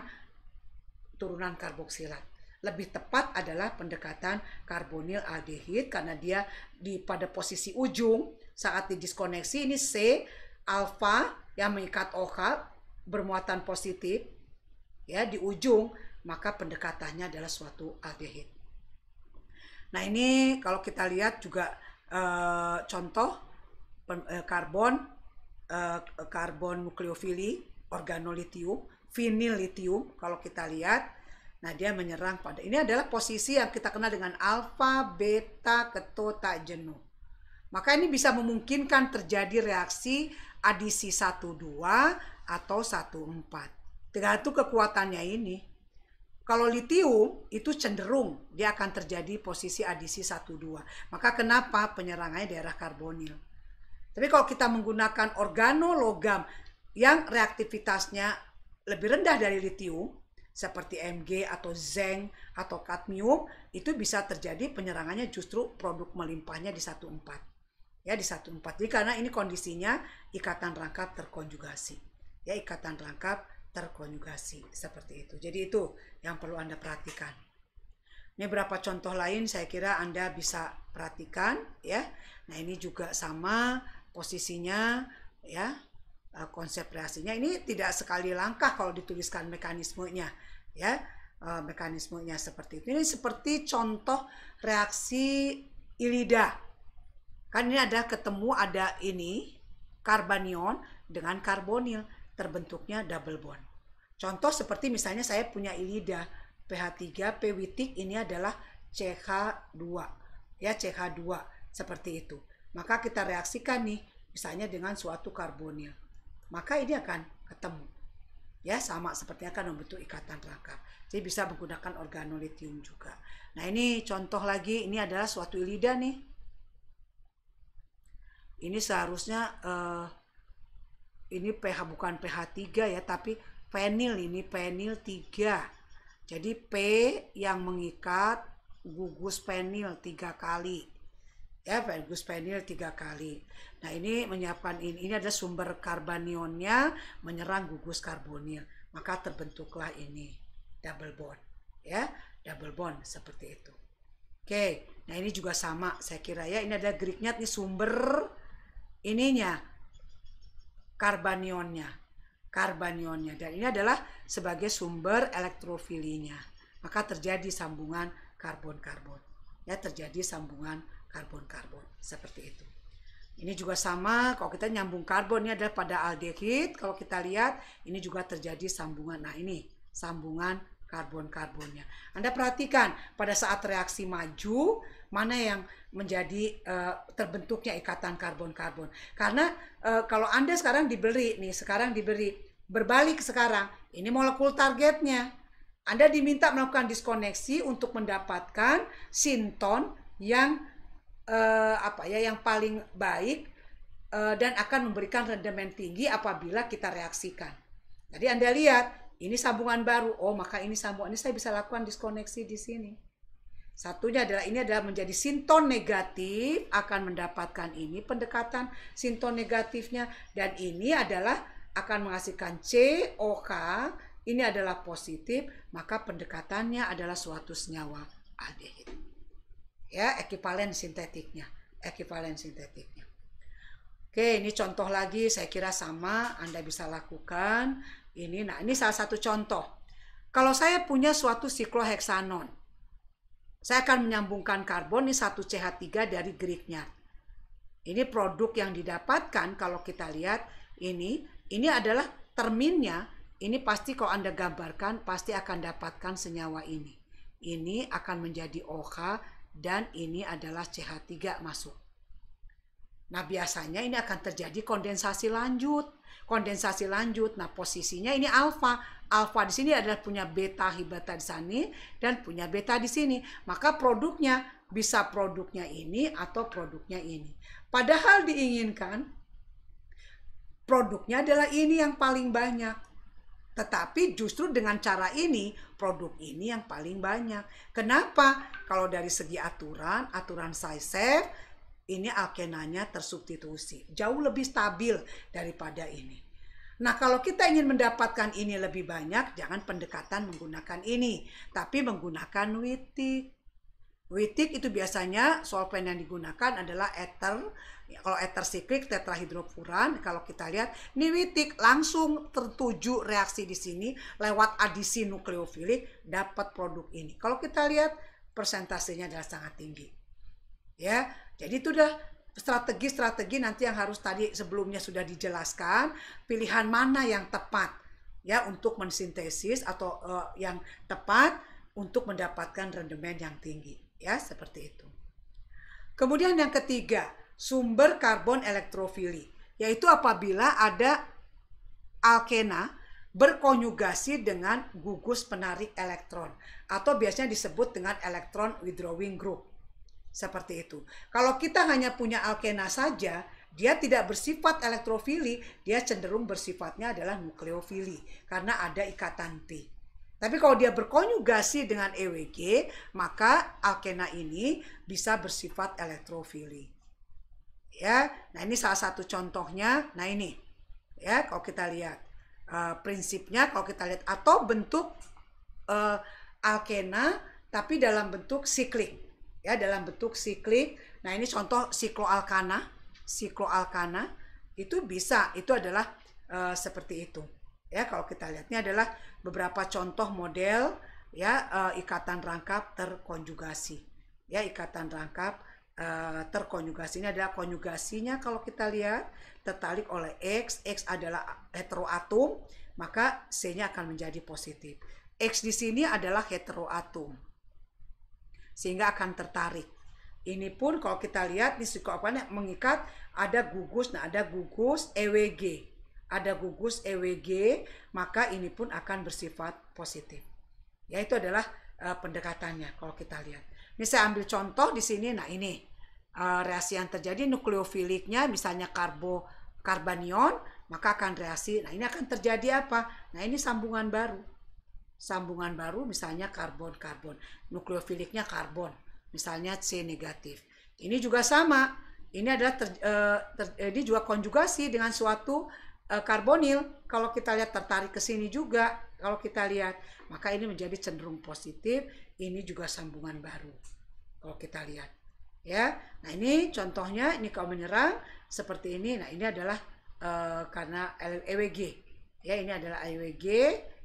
turunan karboksilat. Lebih tepat adalah pendekatan karbonil aldehid karena dia pada posisi ujung saat didiskoneksi ini C alfa yang mengikat OH bermuatan positif ya di ujung, maka pendekatannya adalah suatu aldehid. Nah ini kalau kita lihat juga contoh karbon nukleofili, organolitium, vinil-litium kalau kita lihat. Nah dia menyerang pada, ini adalah posisi yang kita kenal dengan alfa, beta, keto, tak jenuh. Maka ini bisa memungkinkan terjadi reaksi adisi 1,2 atau 1,4. Tergantung kekuatannya ini. Kalau litium itu cenderung dia akan terjadi posisi adisi 1,2. Maka kenapa penyerangannya daerah karbonil. Tapi kalau kita menggunakan organologam yang reaktivitasnya lebih rendah dari litium, seperti Mg atau zinc atau kadmium, itu bisa terjadi penyerangannya justru produk melimpahnya di 1,4. Ya, di 1,4. Jadi karena ini kondisinya ikatan rangkap terkonjugasi. Ya, ikatan rangkap terkonjugasi seperti itu. Jadi itu yang perlu Anda perhatikan. Ini beberapa contoh lain saya kira Anda bisa perhatikan ya. Nah, ini juga sama posisinya ya. Konsep reaksinya ini tidak sekali langkah kalau dituliskan mekanismenya ya. Mekanismenya seperti itu. Ini seperti contoh reaksi ilida. Kan ini ada ketemu ada ini karbanion dengan karbonil, terbentuknya double bond. Contoh seperti misalnya saya punya ilida pH3 P witik, ini adalah CH2 ya, CH2 seperti itu. maka kita reaksikan nih, misalnya dengan suatu karbonil, maka ini akan ketemu. Ya, sama seperti akan membentuk ikatan rangkap. Jadi bisa menggunakan organolitium juga. Nah, ini contoh lagi, ini adalah suatu ilida nih. Ini seharusnya ini pH bukan pH 3 ya, tapi penil, ini penil 3. Jadi P yang mengikat gugus penil 3 kali. Ya, gugus penil 3 kali. Nah, ini menyiapkan ini adalah sumber karbanionnya menyerang gugus karbonil. Maka terbentuklah ini double bond. Ya, double bond seperti itu. Oke, nah ini juga sama saya kira ya. Ini adalah Greeknya, ini sumber ininya karbanionnya, dan ini adalah sebagai sumber elektrofilinya. Maka terjadi sambungan karbon-karbon. Ya, terjadi sambungan karbon-karbon seperti itu. Ini juga sama, kalau kita nyambung karbon, ini adalah pada aldehid. Kalau kita lihat, ini juga terjadi sambungan. Nah, ini sambungan karbon-karbonnya. Anda perhatikan, pada saat reaksi maju, mana yang menjadi terbentuknya ikatan karbon-karbon. Karena kalau Anda sekarang diberi, berbalik sekarang, ini molekul targetnya. Anda diminta melakukan diskoneksi untuk mendapatkan sinton yang yang paling baik dan akan memberikan rendemen tinggi apabila kita reaksikan. Jadi Anda lihat, ini sambungan baru. Oh, maka ini sambungan ini saya bisa lakukan diskoneksi di sini. Satunya adalah ini adalah menjadi sinton negatif, akan mendapatkan ini pendekatan sinton negatifnya, dan ini adalah akan menghasilkan COH, ini adalah positif, maka pendekatannya adalah suatu senyawa aldehid. Ya, ekivalen sintetiknya. Oke, ini contoh lagi, saya kira sama, Anda bisa lakukan. Ini, nah ini salah satu contoh. Kalau saya punya suatu sikloheksanon, saya akan menyambungkan karbon, ini 1CH3 dari Greeknya. Ini produk yang didapatkan, kalau kita lihat, ini adalah terminnya, ini pasti kalau Anda gambarkan, pasti akan dapatkan senyawa ini. Ini akan menjadi OH, dan ini adalah CH3 masuk. Nah, biasanya ini akan terjadi kondensasi lanjut. Nah, posisinya ini alfa. Alfa di sini adalah punya beta hibata di sini dan punya beta di sini. Maka produknya bisa produknya ini atau produknya ini. Padahal diinginkan produknya adalah ini yang paling banyak. Tetapi justru dengan cara ini, produk ini yang paling banyak. Kenapa? Kalau dari segi aturan SciSafe, ini alkenanya tersubstitusi. Jauh lebih stabil daripada ini. Nah, kalau kita ingin mendapatkan ini lebih banyak, jangan pendekatan menggunakan ini, tapi menggunakan Wittig. Wittig itu biasanya solvent yang digunakan adalah ether. Kalau ether siklik tetrahidrofuran, kalau kita lihat ini Wittig langsung tertuju reaksi di sini lewat adisi nukleofilik dapat produk ini. Kalau kita lihat persentasenya adalah sangat tinggi. Ya, jadi itu udah strategi nanti yang harus tadi sebelumnya sudah dijelaskan, pilihan mana yang tepat ya untuk mensintesis atau yang tepat untuk mendapatkan rendemen yang tinggi. Ya, seperti itu. Kemudian yang ketiga, sumber karbon elektrofili, yaitu apabila ada alkena berkonjugasi dengan gugus penarik elektron atau biasanya disebut dengan electron withdrawing group. Seperti itu. Kalau kita hanya punya alkena saja, dia tidak bersifat elektrofili, dia cenderung bersifatnya adalah nukleofili karena ada ikatan P. Tapi kalau dia berkonjugasi dengan EWG, maka alkena ini bisa bersifat elektrofili. Ya, nah ini salah satu contohnya. Nah ini, ya kalau kita lihat prinsipnya, kalau kita lihat atau bentuk alkena, tapi dalam bentuk siklik, ya dalam bentuk siklik. Nah ini contoh sikloalkana itu bisa, itu adalah seperti itu. Ya kalau kita lihat ini adalah beberapa contoh model ya ikatan rangkap terkonjugasi. Ya ikatan rangkap terkonjugasi ini adalah konjugasinya kalau kita lihat tertarik oleh X adalah heteroatom, maka C-nya akan menjadi positif. X di sini adalah heteroatom, sehingga akan tertarik. Ini pun kalau kita lihat di psikoakwan mengikat ada gugus, nah ada gugus EWG. Ada gugus EWG, maka ini pun akan bersifat positif. Ya, itu adalah pendekatannya kalau kita lihat. Ini saya ambil contoh di sini, nah ini reaksi yang terjadi nukleofiliknya misalnya karbanion, maka akan reaksi. Nah, ini akan terjadi apa? Nah, ini sambungan baru. Sambungan baru misalnya karbon-karbon. Nukleofiliknya karbon, misalnya C negatif. Ini juga sama. Ini adalah ini juga konjugasi dengan suatu karbonil. Kalau kita lihat tertarik ke sini juga, kalau kita lihat, maka ini menjadi cenderung positif. Ini juga sambungan baru. Kalau kita lihat, ya. Nah, ini contohnya, ini kalau menyerang seperti ini. Nah, ini adalah karena EWG. Ya, ini adalah EWG.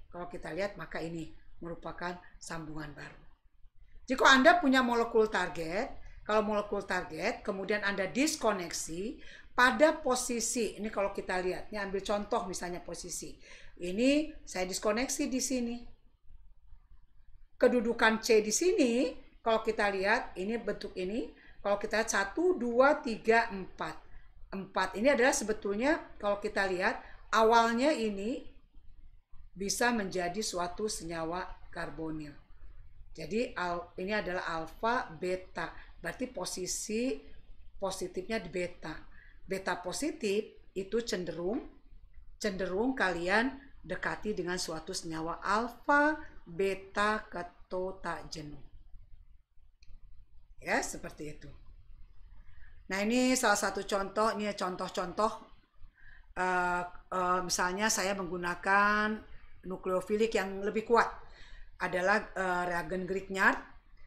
Kalau kita lihat, maka ini merupakan sambungan baru. Jika Anda punya molekul target, kalau molekul target, kemudian Anda diskoneksi pada posisi, ini kalau kita lihat, ini ambil contoh misalnya posisi. Ini saya diskoneksi di sini. Kedudukan C di sini, kalau kita lihat, ini bentuk ini, kalau kita lihat 1, 2, 3, 4. 4 ini adalah sebetulnya, kalau kita lihat, awalnya ini bisa menjadi suatu senyawa karbonil. Jadi ini adalah alfa, beta. Berarti posisi positifnya di beta. Beta positif itu cenderung kalian dekati dengan suatu senyawa alfa, beta keto tak jenuh. Ya, seperti itu. Nah, ini salah satu contoh, ini contoh-contoh. Misalnya saya menggunakan nukleofilik yang lebih kuat adalah reagen Grignard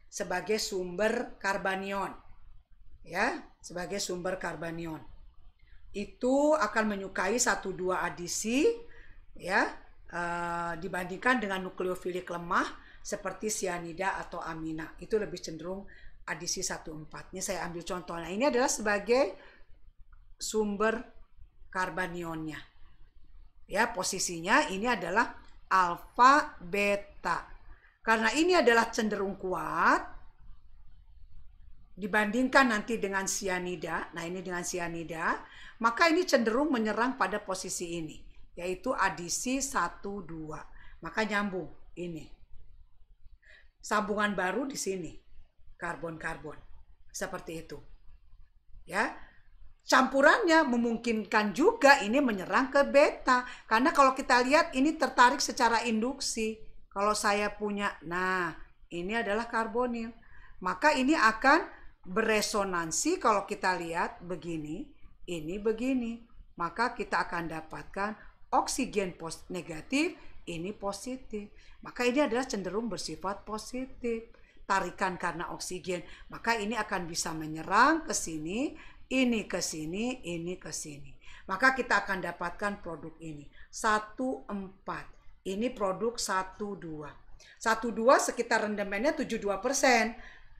sebagai sumber karbanion, ya, sebagai sumber karbanion. Itu akan menyukai 1-2 adisi, ya, dibandingkan dengan nukleofilik lemah seperti sianida atau amina. Itu lebih cenderung adisi 1,4. Ini saya ambil contohnya. Ini adalah sebagai sumber karbanionnya. Ya, posisinya ini adalah alfa, beta. Karena ini adalah cenderung kuat dibandingkan nanti dengan sianida. Nah, ini dengan sianida, maka ini cenderung menyerang pada posisi ini, yaitu adisi 1-2. Maka nyambung ini. Sambungan baru di sini. Karbon-karbon. Seperti itu. Ya. Campurannya memungkinkan juga ini menyerang ke beta. Karena kalau kita lihat ini tertarik secara induksi. Kalau saya punya, nah ini adalah karbonil. Maka ini akan beresonansi kalau kita lihat begini, ini begini. Maka kita akan dapatkan oksigen negatif, ini positif. Maka ini adalah cenderung bersifat positif. Tarikan karena oksigen. Maka ini akan bisa menyerang ke sini, ini ke sini, ini ke sini. Maka kita akan dapatkan produk ini. 1,4. Ini produk 1,2. 1,2 sekitar rendemennya 72%.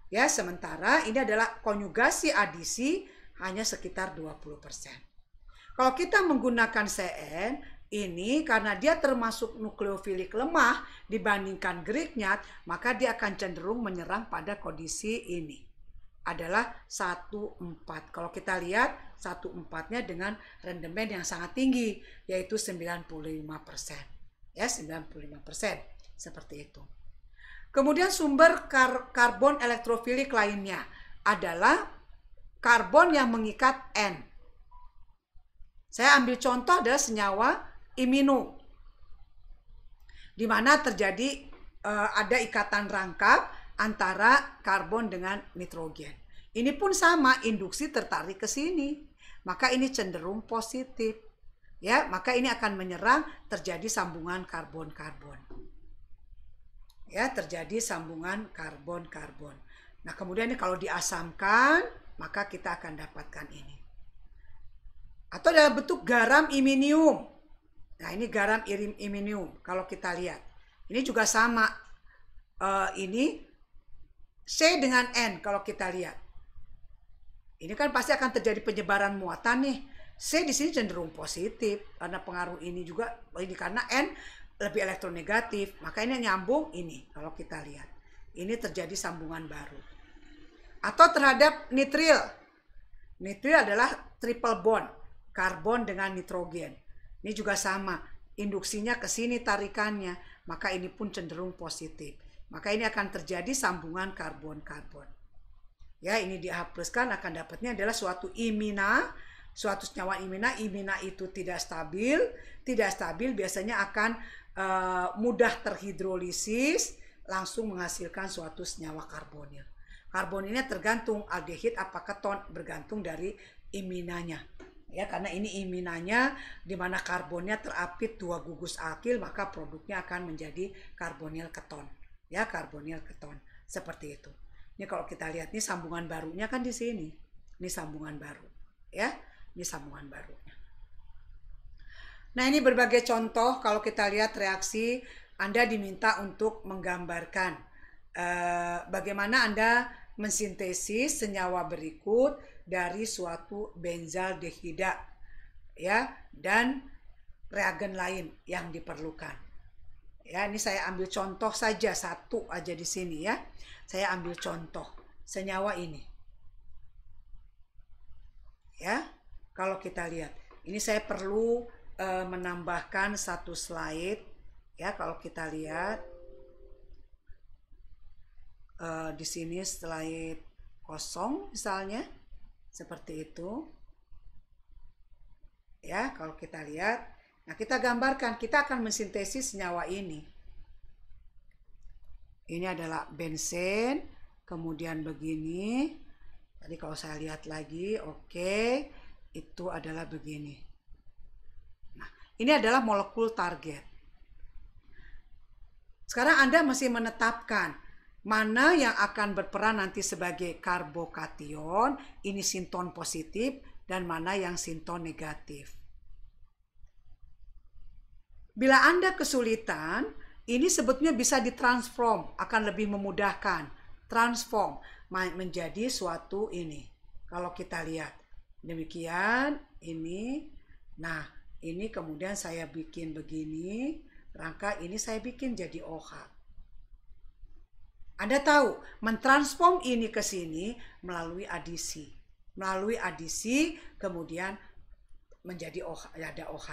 Ya, sementara ini adalah konjugasi adisi hanya sekitar 20%. Kalau kita menggunakan CN, ini karena dia termasuk nukleofilik lemah dibandingkan Grignard, maka dia akan cenderung menyerang pada kondisi ini. Adalah 1,4. Kalau kita lihat 1,4-nya dengan rendemen yang sangat tinggi, yaitu 95%. Ya, 95%. Seperti itu. Kemudian sumber karbon elektrofilik lainnya adalah karbon yang mengikat N. Saya ambil contoh adalah senyawa imino, di mana terjadi ada ikatan rangkap antara karbon dengan nitrogen. Ini pun sama, induksi tertarik ke sini. Maka ini cenderung positif. Ya, maka ini akan menyerang, terjadi sambungan karbon-karbon. Ya, terjadi sambungan karbon-karbon. Nah, kemudian ini kalau diasamkan, maka kita akan dapatkan ini. Atau dalam bentuk garam iminium. Nah, ini garam iminium kalau kita lihat. Ini juga sama. Ini C dengan N kalau kita lihat. Ini kan pasti akan terjadi penyebaran muatan nih. C di sini cenderung positif karena pengaruh ini juga, ini karena N lebih elektronegatif. Maka ini nyambung ini kalau kita lihat. Ini terjadi sambungan baru. Atau terhadap nitril. Nitril adalah triple bond, karbon dengan nitrogen. Ini juga sama, induksinya ke sini tarikannya, maka ini pun cenderung positif. Maka ini akan terjadi sambungan karbon-karbon. Ya, ini dihapuskan akan dapatnya adalah suatu imina, suatu senyawa imina. Imina itu tidak stabil biasanya akan mudah terhidrolisis, langsung menghasilkan suatu senyawa karbonil. Karbonilnya tergantung aldehid apa keton, bergantung dari iminanya. Ya, karena ini iminanya di mana karbonnya terapit 2 gugus alkil, maka produknya akan menjadi karbonil keton. Ya, karbonil keton. Seperti itu. Ini kalau kita lihat nih sambungan barunya kan di sini. Ini sambungan baru. Ya, ini sambungan barunya. Nah, ini berbagai contoh kalau kita lihat reaksi, Anda diminta untuk menggambarkan bagaimana Anda mensintesis senyawa berikut dari suatu benzaldehida, ya, dan reagen lain yang diperlukan. Ya, ini saya ambil contoh saja satu aja di sini ya. Saya ambil contoh senyawa ini. Ya, kalau kita lihat, ini saya perlu menambahkan satu slide. Ya, kalau kita lihat di sini slide kosong misalnya, seperti itu. Ya, kalau kita lihat, nah kita gambarkan, kita akan mensintesis senyawa ini. Ini adalah benzen, kemudian begini. Tadi kalau saya lihat lagi, oke, itu adalah begini. Nah, ini adalah molekul target. Sekarang Anda masih menetapkan mana yang akan berperan nanti sebagai karbokation, ini sinton positif, dan mana yang sinton negatif. Bila Anda kesulitan, ini sebetulnya bisa ditransform, akan lebih memudahkan. Transform menjadi suatu ini. Kalau kita lihat, demikian, ini. Nah, ini kemudian saya bikin begini, rangka ini saya bikin jadi OH. Anda tahu, mentransform ini ke sini melalui adisi. Melalui adisi, kemudian menjadi OH, ada OH.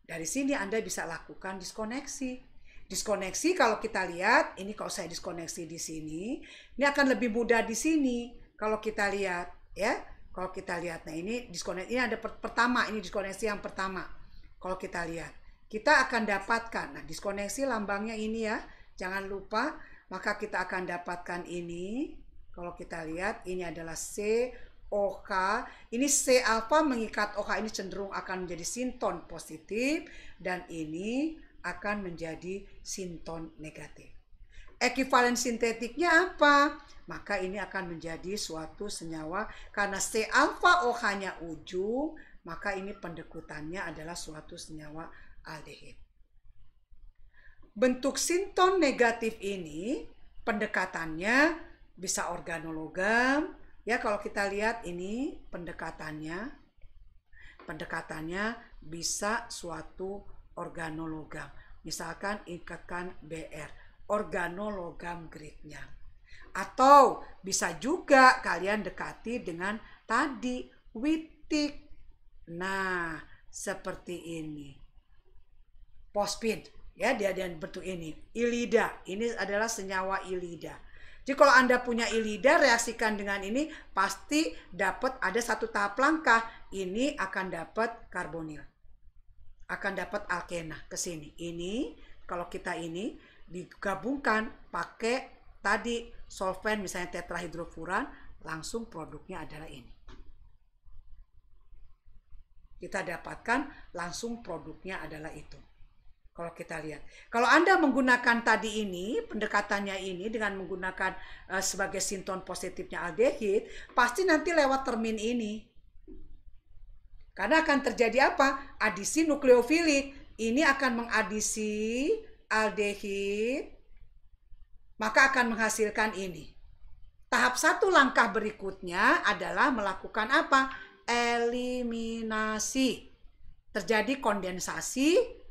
Dari sini Anda bisa lakukan diskoneksi. Diskoneksi kalau kita lihat, ini kalau saya diskoneksi di sini, ini akan lebih mudah di sini. Kalau kita lihat, ya, kalau kita lihat, nah ini diskoneksi, ini ada pertama, ini diskoneksi yang pertama. Kalau kita lihat, kita akan dapatkan, nah diskoneksi lambangnya ini ya, jangan lupa. Maka kita akan dapatkan ini, kalau kita lihat ini adalah COH, ini C alfa mengikat OH ini cenderung akan menjadi sinton positif, dan ini akan menjadi sinton negatif. Ekivalen sintetiknya apa? Maka ini akan menjadi suatu senyawa, karena C alfa OH-nya ujung, maka ini pendekutannya adalah suatu senyawa aldehid. Bentuk sinton negatif ini pendekatannya bisa organologam. Ya, kalau kita lihat ini pendekatannya bisa suatu organologam. Misalkan ikatkan BR, organologam grade-nya. Atau bisa juga kalian dekati dengan tadi Wittig. Nah, seperti ini. Phosphine. Ya, dia bentuk ini. Ilida, ini adalah senyawa ilida. Jadi kalau Anda punya ilida, reaksikan dengan ini, pasti dapat ada satu tahap langkah. Ini akan dapat karbonil. Akan dapat alkena ke sini. Ini, kalau kita ini, digabungkan pakai tadi solvent, misalnya tetrahidrofuran, langsung produknya adalah ini. Kita dapatkan langsung produknya adalah itu. Kalau kita lihat, kalau Anda menggunakan tadi ini, pendekatannya ini dengan menggunakan sebagai sinton positifnya aldehid, pasti nanti lewat termin ini. Karena akan terjadi apa? Adisi nukleofilik. Ini akan mengadisi aldehid, maka akan menghasilkan ini. Tahap satu langkah berikutnya adalah melakukan apa? Eliminasi. Terjadi kondensasi,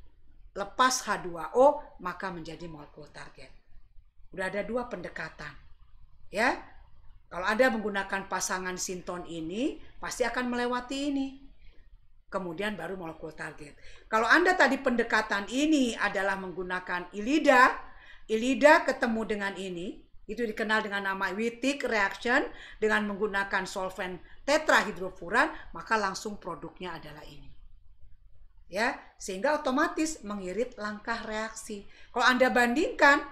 lepas H2O, maka menjadi molekul target. Udah ada 2 pendekatan. Ya. Kalau Anda menggunakan pasangan sinton ini, pasti akan melewati ini. Kemudian baru molekul target. Kalau Anda tadi pendekatan ini adalah menggunakan ILIDA ketemu dengan ini, itu dikenal dengan nama Wittig reaction dengan menggunakan solvent tetrahidrofuran, maka langsung produknya adalah ini. Ya, sehingga otomatis mengirit langkah reaksi. Kalau Anda bandingkan,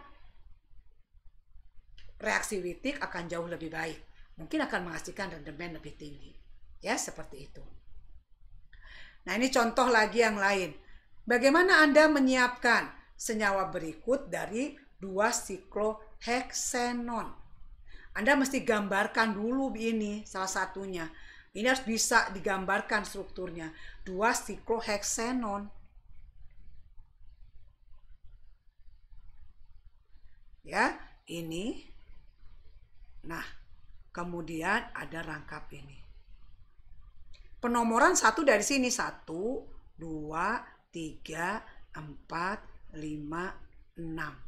reaksi Wittig akan jauh lebih baik. Mungkin akan menghasilkan rendemen lebih tinggi. Ya, seperti itu. Nah, ini contoh lagi yang lain. Bagaimana Anda menyiapkan senyawa berikut dari 2 sikloheksenon? Anda mesti gambarkan dulu ini salah satunya. Ini harus bisa digambarkan strukturnya. 2 sikloheksenon. Ya, ini. Nah, kemudian ada rangkap ini. Penomoran 1 dari sini. 1, 2, 3, 4, 5, 6.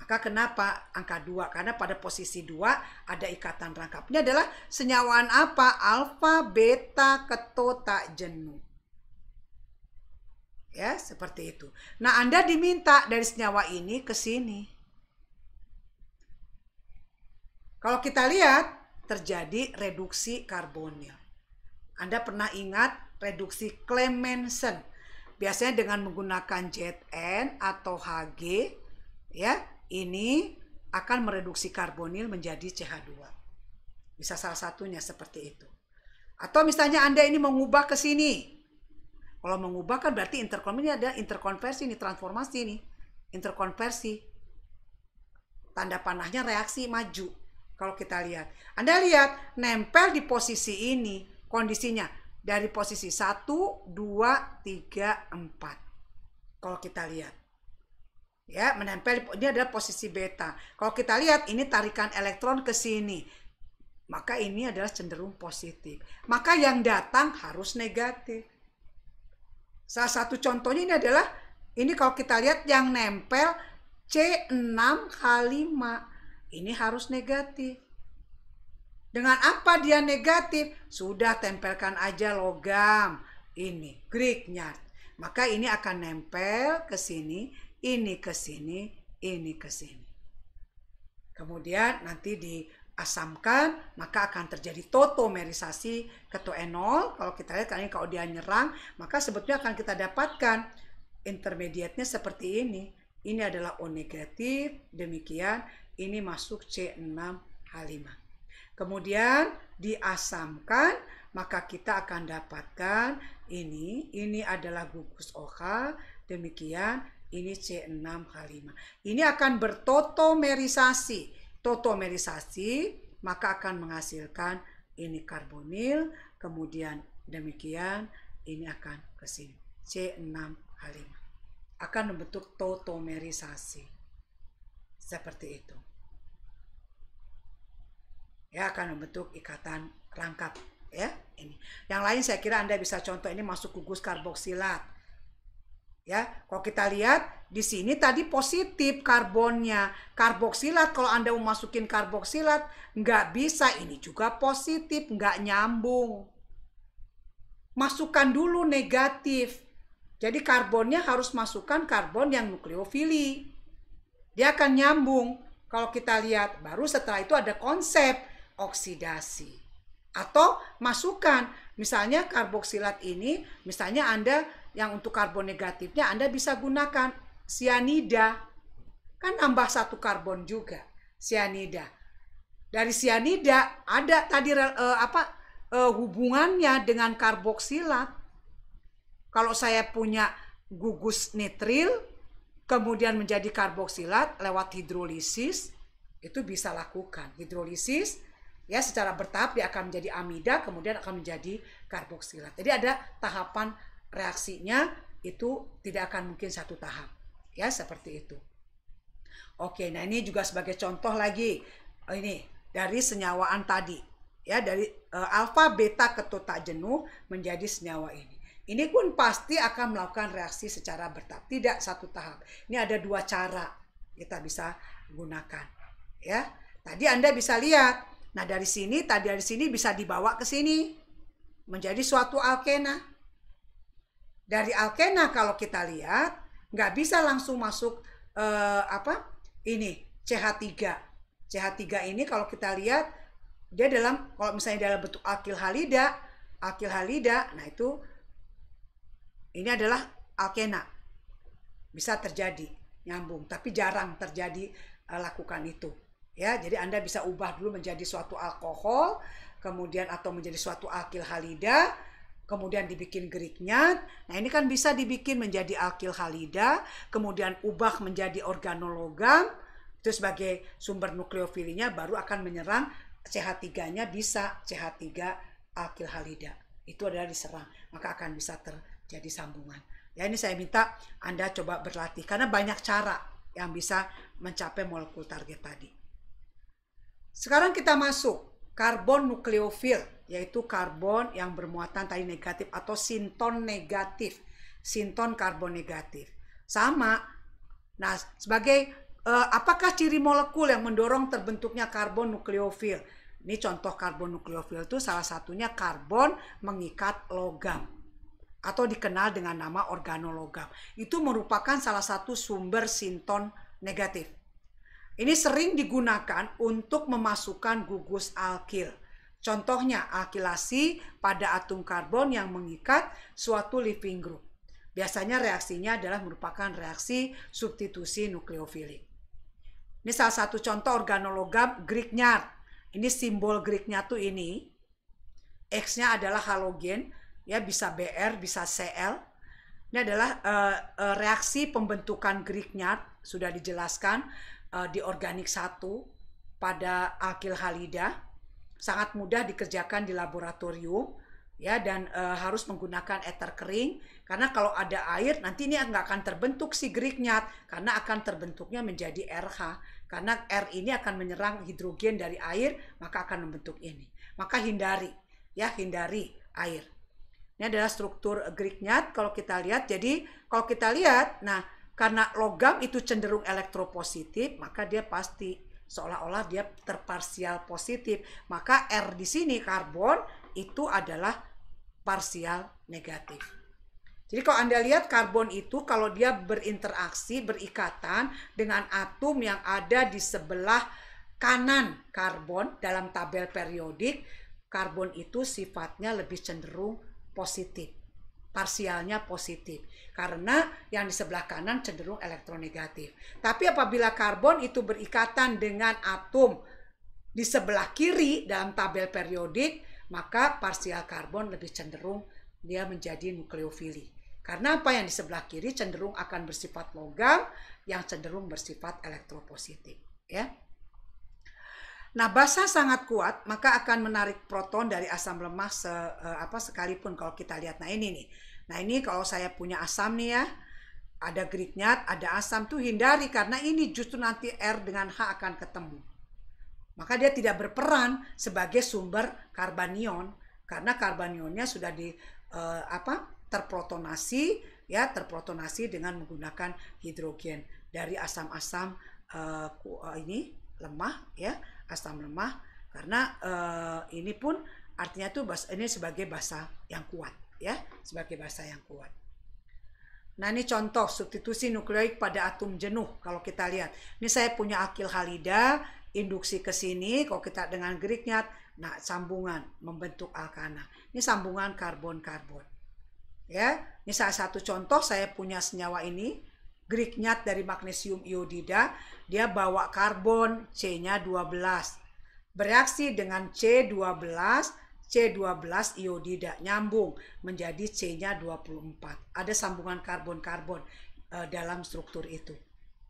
Maka kenapa angka 2? Karena pada posisi 2 ada ikatan rangkap. Ini adalah senyawaan apa? Alfa, beta, keto, tak jenuh. Ya, seperti itu. Nah, Anda diminta dari senyawa ini ke sini. Kalau kita lihat, terjadi reduksi karbonil. Anda pernah ingat reduksi Clemmensen. Biasanya dengan menggunakan Zn atau Hg, ya, ini akan mereduksi karbonil menjadi CH2. Bisa salah satunya seperti itu. Atau misalnya Anda ini mengubah ke sini. Kalau mengubah kan berarti ini ada interkonversi, ini transformasi nih. Interkonversi. Tanda panahnya reaksi maju. Kalau kita lihat. Anda lihat nempel di posisi ini. Kondisinya dari posisi 1, 2, 3, 4. Kalau kita lihat. Ya, menempel, ini adalah posisi beta. Kalau kita lihat, ini tarikan elektron ke sini. Maka ini adalah cenderung positif. Maka yang datang harus negatif. Salah satu contohnya ini adalah, ini kalau kita lihat yang nempel C6H5. Ini harus negatif. Dengan apa dia negatif? Sudah tempelkan aja logam. Ini, Grignard. Maka ini akan nempel ke sini, ini ke sini, ini ke sini. Kemudian nanti diasamkan, maka akan terjadi tautomerisasi ketoenol. Kalau kita lihat, karena kalau dia nyerang, maka sebetulnya akan kita dapatkan intermediate-nya seperti ini. Ini adalah O negatif, demikian, ini masuk C6H5. Kemudian diasamkan, maka kita akan dapatkan ini adalah gugus OH, demikian ini C6H5. Ini akan bertautomerisasi. Tautomerisasi, maka akan menghasilkan ini karbonil, kemudian demikian ini akan ke sini. C6H5. Akan membentuk tautomerisasi. Seperti itu. Ya, akan membentuk ikatan rangkap, ya, ini. Yang lain saya kira Anda bisa contoh, ini masuk gugus karboksilat. Ya, kalau kita lihat di sini tadi positif karbonnya. Karboksilat, kalau Anda mau masukin karboksilat nggak bisa, ini juga positif, nggak nyambung. Masukkan dulu negatif. Jadi karbonnya harus masukkan karbon yang nukleofili. Dia akan nyambung. Kalau kita lihat, baru setelah itu ada konsep oksidasi. Atau masukkan, misalnya karboksilat ini, misalnya Anda yang untuk karbon negatifnya Anda bisa gunakan sianida. Kan nambah 1 karbon juga, sianida. Dari sianida ada tadi hubungannya dengan karboksilat. Kalau saya punya gugus nitril, kemudian menjadi karboksilat lewat hidrolisis, itu bisa lakukan. Hidrolisis, ya, secara bertahap dia akan menjadi amida, kemudian akan menjadi karboksilat. Jadi ada tahapan reaksinya, itu tidak akan mungkin 1 tahap. Ya, seperti itu. Oke, nah ini juga sebagai contoh lagi. Ini dari senyawaan tadi. Ya, dari alfa, beta, keto, tak jenuh menjadi senyawa ini. Ini pun pasti akan melakukan reaksi secara bertahap, tidak 1 tahap. Ini ada 2 cara kita bisa gunakan. Ya, tadi Anda bisa lihat Nah, dari sini bisa dibawa ke sini menjadi suatu alkena. Dari alkena kalau kita lihat nggak bisa langsung masuk ini CH3. CH3 ini kalau kita lihat dia kalau misalnya dalam bentuk alkil halida, nah itu ini adalah alkena. Bisa terjadi nyambung, tapi jarang terjadi lakukan itu. Ya, jadi Anda bisa ubah dulu menjadi suatu alkohol, kemudian atau menjadi suatu alkil halida, kemudian dibikin Grignard. Nah, ini kan bisa dibikin menjadi alkil halida, kemudian ubah menjadi organologam, itu sebagai sumber nukleofilinya baru akan menyerang CH3-nya bisa CH3 alkil halida. Itu adalah diserang, maka akan bisa terjadi sambungan. Ya, ini saya minta Anda coba berlatih karena banyak cara yang bisa mencapai molekul target tadi. Sekarang kita masuk karbon nukleofil, yaitu karbon yang bermuatan tadi negatif atau sinton negatif, sinton karbon negatif. Sama. Nah, sebagai apakah ciri molekul yang mendorong terbentuknya karbon nukleofil? Ini contoh karbon nukleofil itu salah satunya karbon mengikat logam atau dikenal dengan nama organologam. Itu merupakan salah satu sumber sinton negatif. Ini sering digunakan untuk memasukkan gugus alkil. Contohnya alkilasi pada atom karbon yang mengikat suatu leaving group. Biasanya reaksinya adalah merupakan reaksi substitusi nukleofilik. Ini salah satu contoh organologam Grignard. Ini simbol Grignard tuh ini. X-nya adalah halogen, ya bisa Br, bisa Cl. Ini adalah reaksi pembentukan Grignard, sudah dijelaskan di organik 1 pada alkil halida. Sangat mudah dikerjakan di laboratorium, ya, dan harus menggunakan ether kering karena kalau ada air nanti ini nggak akan terbentuk si Grignard karena akan terbentuknya menjadi RH karena R ini akan menyerang hidrogen dari air maka akan membentuk ini. Maka hindari air. Ini adalah struktur Grignard kalau kita lihat. Jadi kalau kita lihat, nah karena logam itu cenderung elektropositif, maka dia pasti seolah-olah dia terparsial positif. Maka R di sini karbon itu adalah parsial negatif. Jadi kalau Anda lihat karbon itu kalau dia berinteraksi, berikatan dengan atom yang ada di sebelah kanan karbon dalam tabel periodik, karbon itu sifatnya lebih cenderung positif. Parsialnya positif karena yang di sebelah kanan cenderung elektronegatif. Tapi apabila karbon itu berikatan dengan atom di sebelah kiri dalam tabel periodik, maka parsial karbon lebih cenderung dia menjadi nukleofili. Karena apa yang di sebelah kiri cenderung akan bersifat logam, yang cenderung bersifat elektropositif, ya. Nah, basa sangat kuat, maka akan menarik proton dari asam lemah sekalipun kalau kita lihat. Nah, ini nih. Nah, ini kalau saya punya asam nih ya, ada Grignard, ada asam tuh hindari karena ini justru nanti R dengan H akan ketemu. Maka dia tidak berperan sebagai sumber karbanion karena karbanionnya sudah terprotonasi dengan menggunakan hidrogen dari asam-asam ini lemah, ya, asam lemah karena ini pun artinya tuh ini sebagai basa yang kuat, ya, sebagai basa yang kuat. Nah, ini contoh substitusi nukleoid pada atom jenuh. Kalau kita lihat, ini saya punya alkil halida, induksi ke sini, kalau kita dengan Grignard, nah sambungan membentuk alkana. Ini sambungan karbon-karbon. Ya, ini salah satu contoh saya punya senyawa ini, Grignard dari magnesium iodida, dia bawa karbon C-nya 12. Bereaksi dengan C12 iodida nyambung menjadi C-nya 24. Ada sambungan karbon-karbon dalam struktur itu.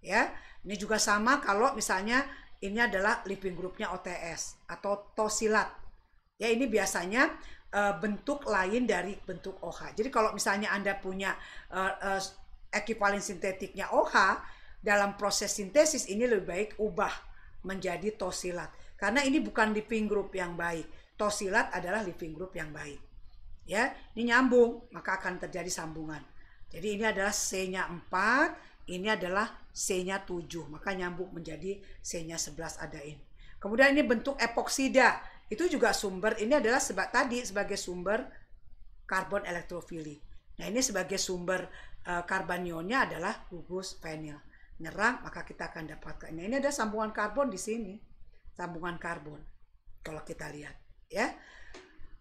Ya, ini juga sama kalau misalnya ini adalah leaving groupnya OTS atau tosilat. Ya, ini biasanya bentuk lain dari bentuk OH. Jadi kalau misalnya Anda punya ekivalen sintetiknya OH, dalam proses sintesis ini lebih baik ubah menjadi tosilat. Karena ini bukan leaving group yang baik. Tosilat adalah leaving group yang baik. Ya, ini nyambung, maka akan terjadi sambungan. Jadi ini adalah C-nya 4, ini adalah C-nya 7, maka nyambung menjadi C-nya 11 adain. Kemudian ini bentuk epoksida, itu juga sumber, ini adalah sebagai sumber karbon elektrofili. Nah ini sebagai sumber karbonionnya adalah gugus vinil. Nyerang maka kita akan dapatkan. Nah ini ada sambungan karbon di sini, sambungan karbon kalau kita lihat ya.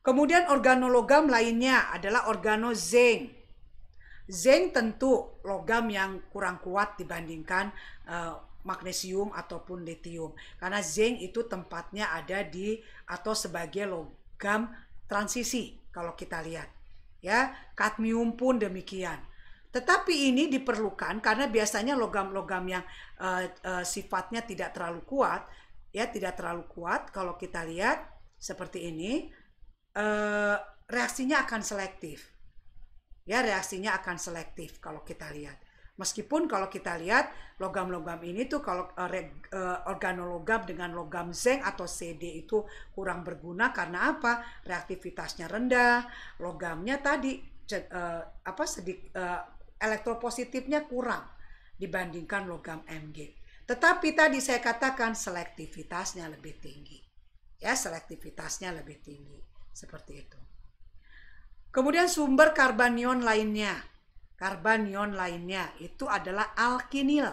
Kemudian organologam lainnya adalah organozinc. Zinc tentu logam yang kurang kuat dibandingkan magnesium ataupun lithium, karena zinc itu tempatnya ada di atau sebagai logam transisi kalau kita lihat ya. Kadmium pun demikian. Tetapi ini diperlukan karena biasanya logam-logam yang sifatnya tidak terlalu kuat ya, tidak terlalu kuat, kalau kita lihat seperti ini reaksinya akan selektif ya, reaksinya akan selektif kalau kita lihat. Meskipun kalau kita lihat logam-logam ini tuh kalau organologam dengan logam zinc atau CD itu kurang berguna karena apa? Reaktivitasnya rendah, logamnya tadi elektropositifnya kurang dibandingkan logam Mg. Tetapi tadi saya katakan selektivitasnya lebih tinggi. Ya, selektivitasnya lebih tinggi. Seperti itu. Kemudian sumber karbanion lainnya. Karbanion lainnya itu adalah alkinil.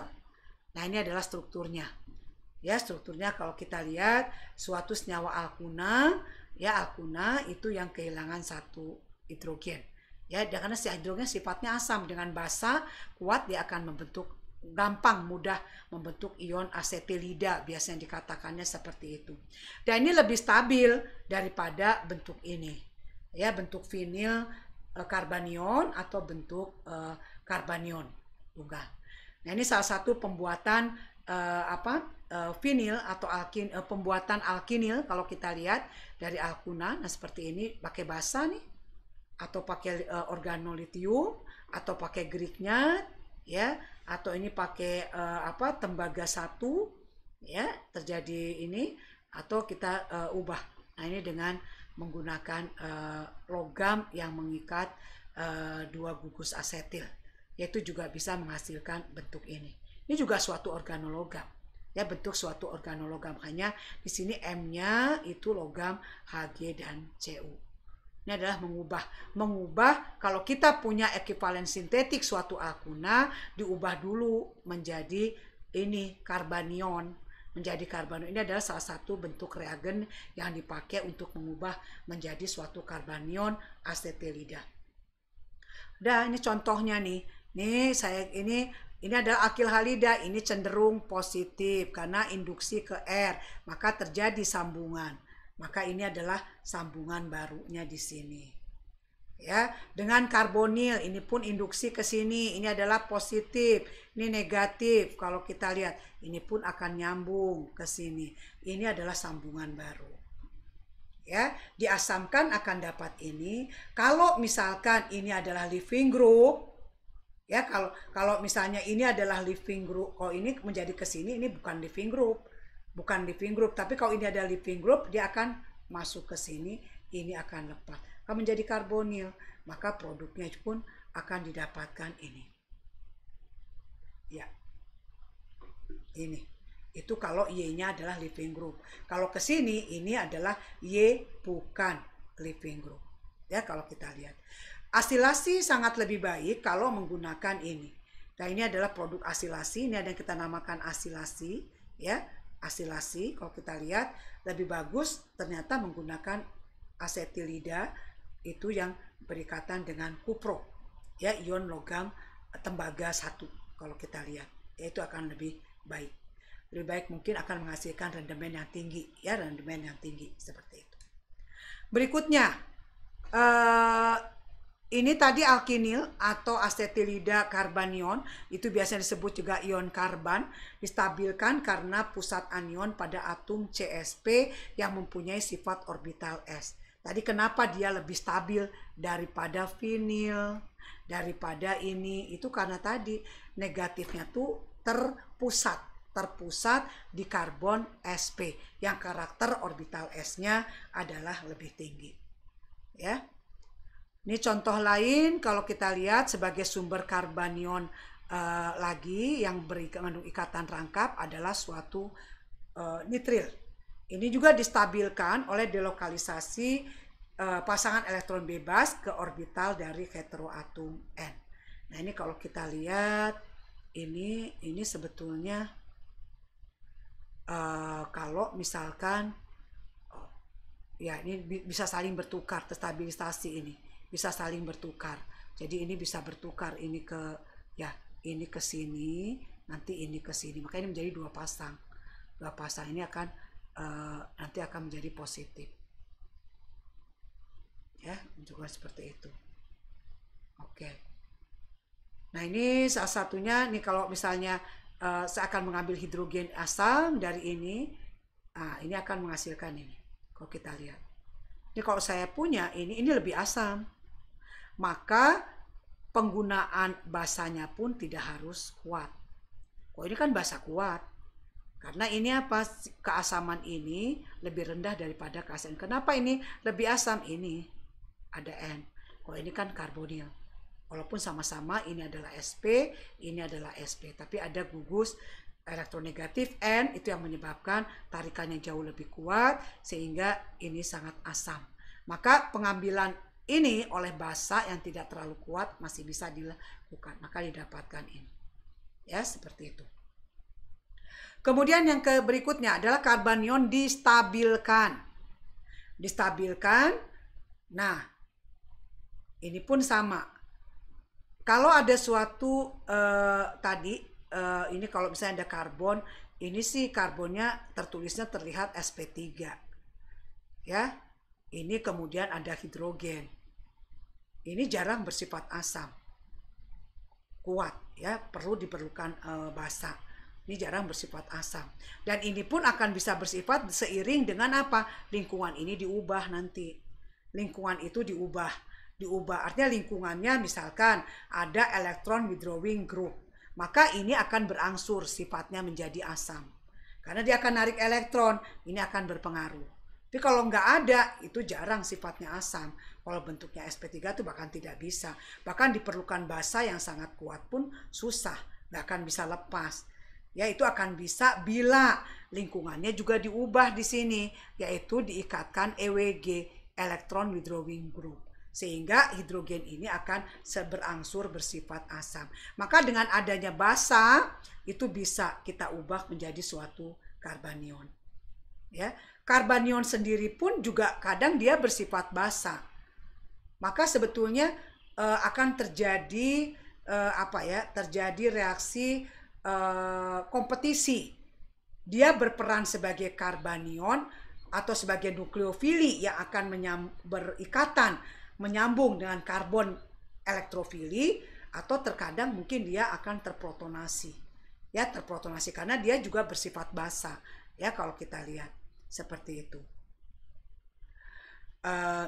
Nah, ini adalah strukturnya. Ya, strukturnya kalau kita lihat suatu senyawa alkuna, ya alkuna itu yang kehilangan satu hidrogen. Ya, karena si hidrogen sifatnya asam, dengan basa kuat dia akan membentuk, gampang mudah membentuk ion asetilida, biasanya dikatakannya seperti itu. Dan ini lebih stabil daripada bentuk ini. Ya, bentuk vinil karbanion atau bentuk karbanion tunggal. Nah, ini salah satu pembuatan vinil atau pembuatan alkinil kalau kita lihat dari alkuna. Nah, seperti ini pakai basa nih, atau pakai organolithium, atau pakai Grignard ya, atau ini pakai tembaga 1 ya, terjadi ini, atau kita ubah. Nah, ini dengan menggunakan logam yang mengikat dua gugus asetil, yaitu juga bisa menghasilkan bentuk ini. Ini juga suatu organologam, ya, bentuk suatu organologam. Hanya di sini M-nya itu logam Hg dan Cu. Ini adalah mengubah kalau kita punya ekivalen sintetik suatu alkuna, diubah dulu menjadi ini karbanion. Menjadi karbanion ini adalah salah satu bentuk reagen yang dipakai untuk mengubah menjadi suatu karbanion asetilida. Dan ini contohnya nih. Ini adalah akil halida, ini cenderung positif karena induksi ke R, maka terjadi sambungan. Maka ini adalah sambungan barunya di sini. Ya, dengan karbonil ini pun induksi ke sini, ini adalah positif, ini negatif. Kalau kita lihat, ini pun akan nyambung ke sini. Ini adalah sambungan baru. Ya, diasamkan akan dapat ini. Kalau misalkan ini adalah leaving group, ya, kalau misalnya ini adalah leaving group, kalau ini menjadi ke sini, ini bukan leaving group. Bukan leaving group, tapi kalau ini ada leaving group, dia akan masuk ke sini, ini akan lepas. Kalau menjadi karbonil, maka produknya pun akan didapatkan ini. Ya. Ini. Itu kalau Y-nya adalah leaving group. Kalau ke sini, ini adalah Y bukan leaving group. Ya, kalau kita lihat. Asilasi sangat lebih baik kalau menggunakan ini. Nah, ini adalah produk asilasi, ini ada yang kita namakan asilasi, ya. Asilasi, kalau kita lihat lebih bagus ternyata menggunakan asetilida itu yang berikatan dengan kupro, ya, ion logam tembaga 1 kalau kita lihat, itu akan lebih baik. Lebih baik mungkin akan menghasilkan rendemen yang tinggi, ya, rendemen yang tinggi seperti itu. Berikutnya ini tadi alkinil atau asetilida karbanion, itu biasanya disebut juga ion karban, distabilkan karena pusat anion pada atom CsP yang mempunyai sifat orbital s. Tadi kenapa dia lebih stabil daripada vinil, daripada ini, itu karena tadi negatifnya tuh terpusat di karbon sp yang karakter orbital s-nya adalah lebih tinggi. Ya. Ini contoh lain kalau kita lihat sebagai sumber karbanion lagi yang mengandung ikatan rangkap adalah suatu nitril. Ini juga distabilkan oleh delokalisasi pasangan elektron bebas ke orbital dari heteroatom N. Nah, ini kalau kita lihat ini sebetulnya kalau misalkan ya ini bisa saling bertukar, stabilisasi ini bisa saling bertukar. Jadi ini bisa bertukar, ini ke ya ini ke sini, nanti ini ke sini. Maka ini menjadi dua pasang. Dua pasang ini akan nanti akan menjadi positif. Ya, juga seperti itu. Oke. Nah, ini salah satunya nih kalau misalnya saya akan mengambil hidrogen asam dari ini. Nah, ini akan menghasilkan ini. Kalau kita lihat. Ini kalau saya punya ini lebih asam. Maka penggunaan basanya pun tidak harus kuat. Oh, ini kan basa kuat. Karena ini apa? Keasaman ini lebih rendah daripada keasaman. Kenapa ini lebih asam? Ini ada N. Kalau ini kan karbonil. Walaupun sama-sama ini adalah Sp, ini adalah Sp. Tapi ada gugus elektronegatif N, itu yang menyebabkan tarikannya jauh lebih kuat, sehingga ini sangat asam. Maka pengambilan ini oleh basa yang tidak terlalu kuat masih bisa dilakukan. Maka didapatkan ini. Ya, seperti itu. Kemudian yang berikutnya adalah karbanion distabilkan. Distabilkan. Nah, ini pun sama. Kalau ada suatu tadi, ini kalau misalnya ada karbon, ini sih karbonnya tertulisnya terlihat sp3. Ya, ini kemudian ada hidrogen. Ini jarang bersifat asam. Kuat, ya, diperlukan basa. Ini jarang bersifat asam. Dan ini pun akan bisa bersifat seiring dengan apa? Lingkungan ini diubah nanti. Lingkungan itu diubah. Artinya lingkungannya misalkan ada elektron withdrawing group. Maka ini akan berangsur sifatnya menjadi asam. Karena dia akan narik elektron, ini akan berpengaruh. Tapi kalau nggak ada, itu jarang sifatnya asam. Kalau bentuknya sp3 itu bahkan tidak bisa. Bahkan diperlukan basa yang sangat kuat pun susah. Nggak akan bisa lepas. Ya, itu akan bisa bila lingkungannya juga diubah di sini, yaitu diikatkan EWG, elektron withdrawing group, sehingga hidrogen ini akan berangsur bersifat asam. Maka dengan adanya basa itu bisa kita ubah menjadi suatu karbanion. Ya, karbanion sendiri pun juga kadang dia bersifat basa. Maka sebetulnya akan terjadi terjadi reaksi kompetisi. Dia berperan sebagai karbanion atau sebagai nukleofili yang akan berikatan menyambung dengan karbon elektrofili, atau terkadang mungkin dia akan terprotonasi. Ya, terprotonasi karena dia juga bersifat basa. Ya, kalau kita lihat seperti itu.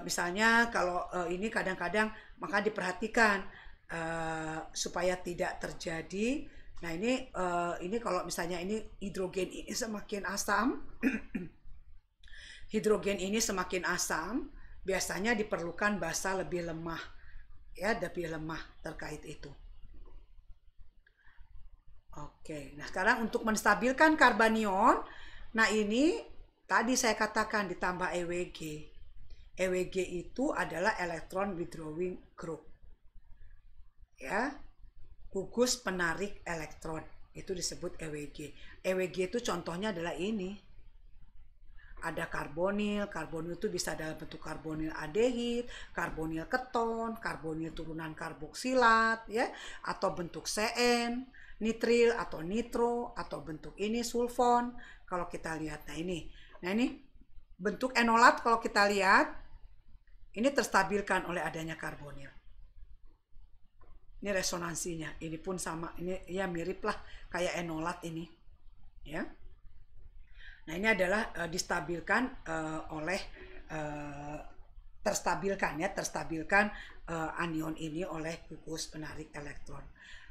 Misalnya kalau ini kadang-kadang maka diperhatikan supaya tidak terjadi. Nah, ini kalau misalnya ini hidrogen ini semakin asam, hidrogen ini semakin asam, biasanya diperlukan basa lebih lemah, ya, lebih lemah terkait itu. Oke, nah sekarang untuk menstabilkan karbanion, nah ini tadi saya katakan ditambah EWG. EWG itu adalah electron withdrawing group, ya. Gugus penarik elektron, itu disebut EWG. EWG itu contohnya adalah ini. Ada karbonil itu bisa dalam bentuk karbonil aldehid, karbonil keton, karbonil turunan karboksilat, ya, atau bentuk CN, nitril atau nitro, atau bentuk ini sulfon. Kalau kita lihat, nah ini bentuk enolat kalau kita lihat, ini terstabilkan oleh adanya karbonil. Ini resonansinya, ini pun sama, ini ya mirip lah kayak enolat ini, ya. Nah, ini adalah distabilkan oleh terstabilkan anion ini oleh gugus penarik elektron.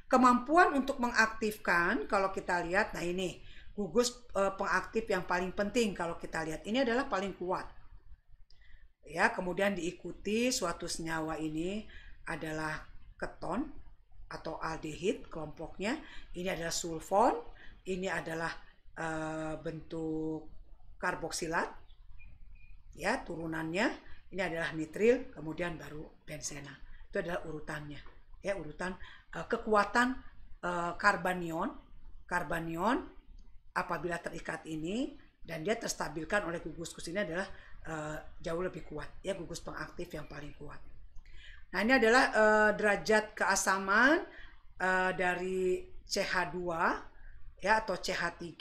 Kemampuan untuk mengaktifkan, kalau kita lihat, nah ini gugus pengaktif yang paling penting kalau kita lihat, ini adalah paling kuat. Ya, kemudian diikuti suatu senyawa ini adalah keton atau aldehid kelompoknya, ini adalah sulfon, ini adalah bentuk karboksilat, ya turunannya ini adalah nitril, kemudian baru bensena. Itu adalah urutannya, ya urutan kekuatan karbanion apabila terikat ini dan dia terstabilkan oleh gugus ini adalah jauh lebih kuat, ya gugus pengaktif yang paling kuat. Nah ini adalah derajat keasaman dari CH2 ya atau CH3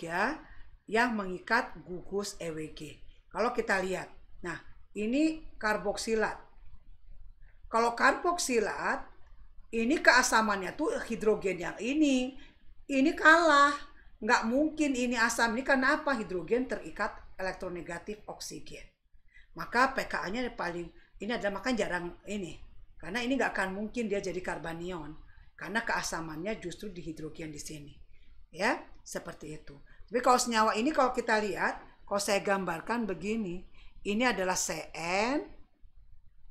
yang mengikat gugus EWG. Kalau kita lihat, nah ini karboksilat. Kalau karboksilat, ini keasamannya tuh hidrogen yang ini kalah. Nggak mungkin ini asam. Ini karena apa? Hidrogen terikat elektronegatif oksigen. Maka pKa-nya paling, ini adalah makanya jarang ini. Karena ini nggak akan mungkin dia jadi karbanion. Karena keasamannya justru di hidrogen di sini. Ya, seperti itu. Tapi kalau senyawa ini kalau kita lihat, kalau saya gambarkan begini, ini adalah CN,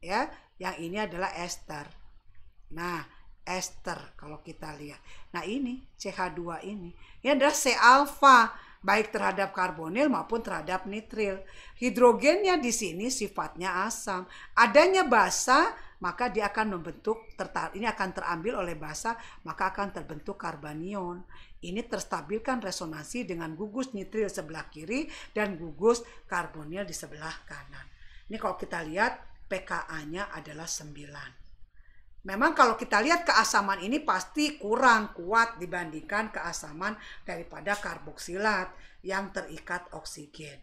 ya, yang ini adalah ester. Nah, ester kalau kita lihat. Nah, ini CH2 ini adalah C alfa, baik terhadap karbonil maupun terhadap nitril. Hidrogennya di sini sifatnya asam. Adanya basa, maka dia akan membentuk, ini akan terambil oleh basa, maka akan terbentuk karbanion. Ini terstabilkan resonansi dengan gugus nitril sebelah kiri dan gugus karbonil di sebelah kanan. Ini kalau kita lihat pKa-nya adalah 9. Memang kalau kita lihat keasaman ini pasti kurang kuat dibandingkan keasaman daripada karboksilat yang terikat oksigen.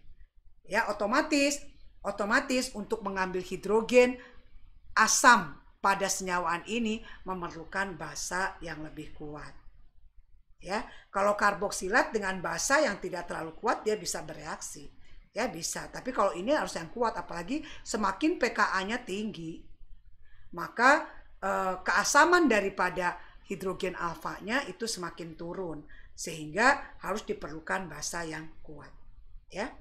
Ya, otomatis untuk mengambil hidrogen asam pada senyawaan ini memerlukan basa yang lebih kuat. Ya, kalau karboksilat dengan basa yang tidak terlalu kuat dia bisa bereaksi. Ya, bisa. Tapi kalau ini harus yang kuat, apalagi semakin pKa-nya tinggi, maka keasaman daripada hidrogen alfanya itu semakin turun, sehingga harus diperlukan basa yang kuat. Ya.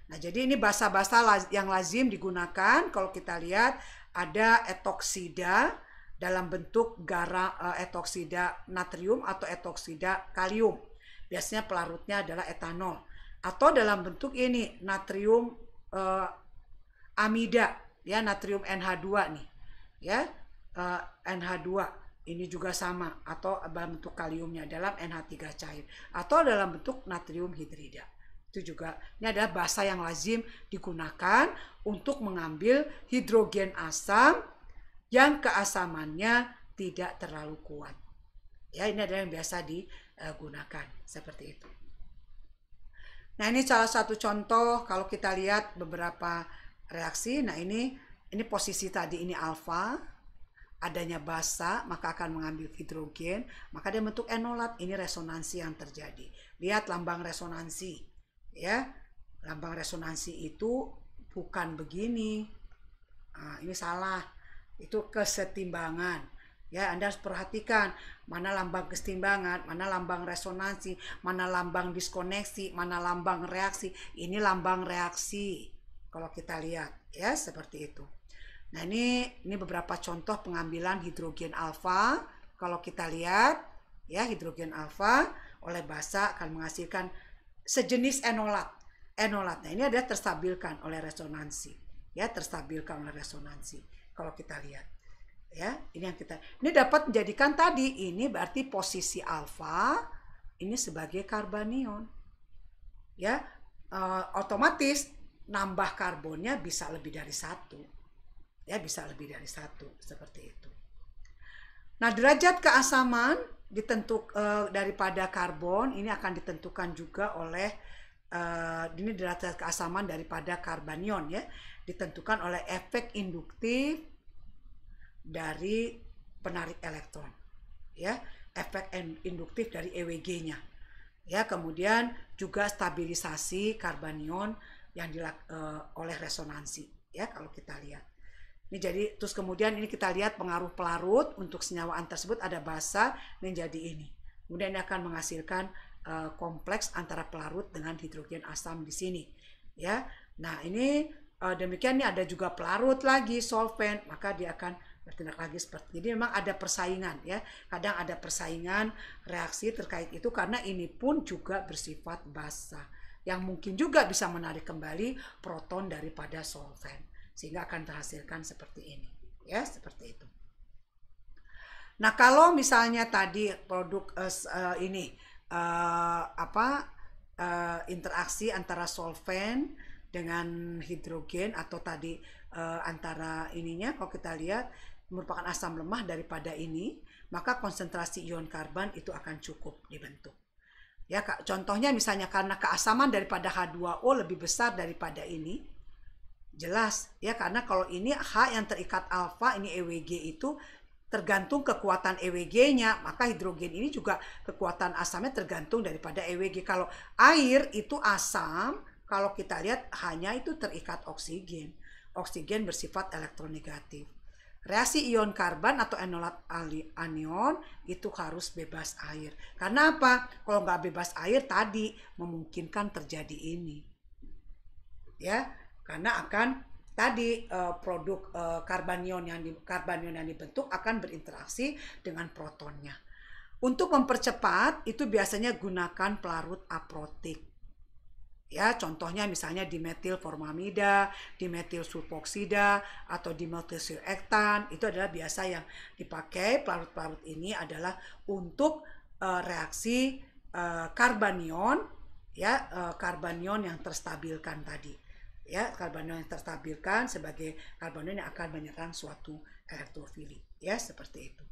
Nah, jadi ini basa-basa yang lazim digunakan. Kalau kita lihat ada etoksida dalam bentuk etoksida natrium atau etoksida kalium. Biasanya pelarutnya adalah etanol. Atau dalam bentuk ini natrium amida, ya natrium NH2 nih, ya NH2 ini juga sama, atau dalam bentuk kaliumnya dalam NH3 cair, atau dalam bentuk natrium hidrida. Itu juga ini adalah basa yang lazim digunakan untuk mengambil hidrogen asam yang keasamannya tidak terlalu kuat. Ya, ini adalah yang biasa digunakan seperti itu. Nah, ini salah satu contoh kalau kita lihat beberapa reaksi. Nah, ini posisi tadi ini alfa, adanya basa maka akan mengambil hidrogen, maka dia bentuk enolat. Ini resonansi yang terjadi. Lihat lambang resonansi, ya. Lambang resonansi itu bukan begini. Nah, ini salah. Itu kesetimbangan. Ya, Anda harus perhatikan mana lambang kesetimbangan, mana lambang resonansi, mana lambang diskoneksi, mana lambang reaksi. Ini lambang reaksi. Kalau kita lihat, ya, seperti itu. Nah, ini beberapa contoh pengambilan hidrogen alfa. Kalau kita lihat, ya, hidrogen alfa oleh basa akan menghasilkan sejenis enolat. Nah, ini adalah terstabilkan oleh resonansi. Ya, terstabilkan oleh resonansi. Kalau kita lihat, ya, ini dapat menjadikan tadi ini berarti posisi alfa ini sebagai karbanion, ya, otomatis nambah karbonnya bisa lebih dari 1, ya, bisa lebih dari 1 seperti itu. Nah, derajat keasaman daripada karbon ini akan ditentukan juga oleh ini derajat keasaman daripada karbanion, ya, ditentukan oleh efek induktif dari penarik elektron, ya, efek induktif dari EWG-nya, ya, kemudian juga stabilisasi karbanion yang oleh resonansi, ya, kalau kita lihat. Ini jadi terus kemudian ini kita lihat pengaruh pelarut untuk senyawaan tersebut ada basa menjadi ini. Kemudian ini akan menghasilkan kompleks antara pelarut dengan hidrogen asam di sini, ya. Nah, ini demikian ini ada juga pelarut lagi solvent, maka dia akan bertindak lagi seperti. Jadi memang ada persaingan, ya. Kadang ada persaingan reaksi terkait itu karena ini pun juga bersifat basa. yang mungkin juga bisa menarik kembali proton daripada solvent, sehingga akan terhasilkan seperti ini, ya, seperti itu. Nah, kalau misalnya tadi produk interaksi antara solvent dengan hidrogen atau tadi antara ininya, kalau kita lihat merupakan asam lemah daripada ini, maka konsentrasi ion karbon itu akan cukup dibentuk. Ya, contohnya misalnya karena keasaman daripada H2O lebih besar daripada ini, jelas ya, karena kalau ini H yang terikat alfa, ini EWG itu tergantung kekuatan EWG-nya, maka hidrogen ini juga kekuatan asamnya tergantung daripada EWG. Kalau air itu asam, kalau kita lihat hanya itu terikat oksigen. Oksigen bersifat elektronegatif. Reaksi ion karbon atau enolat anion itu harus bebas air. Karena apa? Kalau nggak bebas air tadi memungkinkan terjadi ini. Ya, karena akan tadi produk karbanion yang dibentuk akan berinteraksi dengan protonnya. Untuk mempercepat itu biasanya gunakan pelarut aprotik. Ya, contohnya misalnya dimetil formamida, dimetil sulfoksida, atau dimetilsilektan. Itu adalah biasa yang dipakai. Pelarut-pelarut ini adalah untuk reaksi karbanion, ya, karbanion yang terstabilkan tadi. Ya, karbanion yang terstabilkan sebagai karbanion yang akan menyerang suatu elektrofili, ya, seperti itu.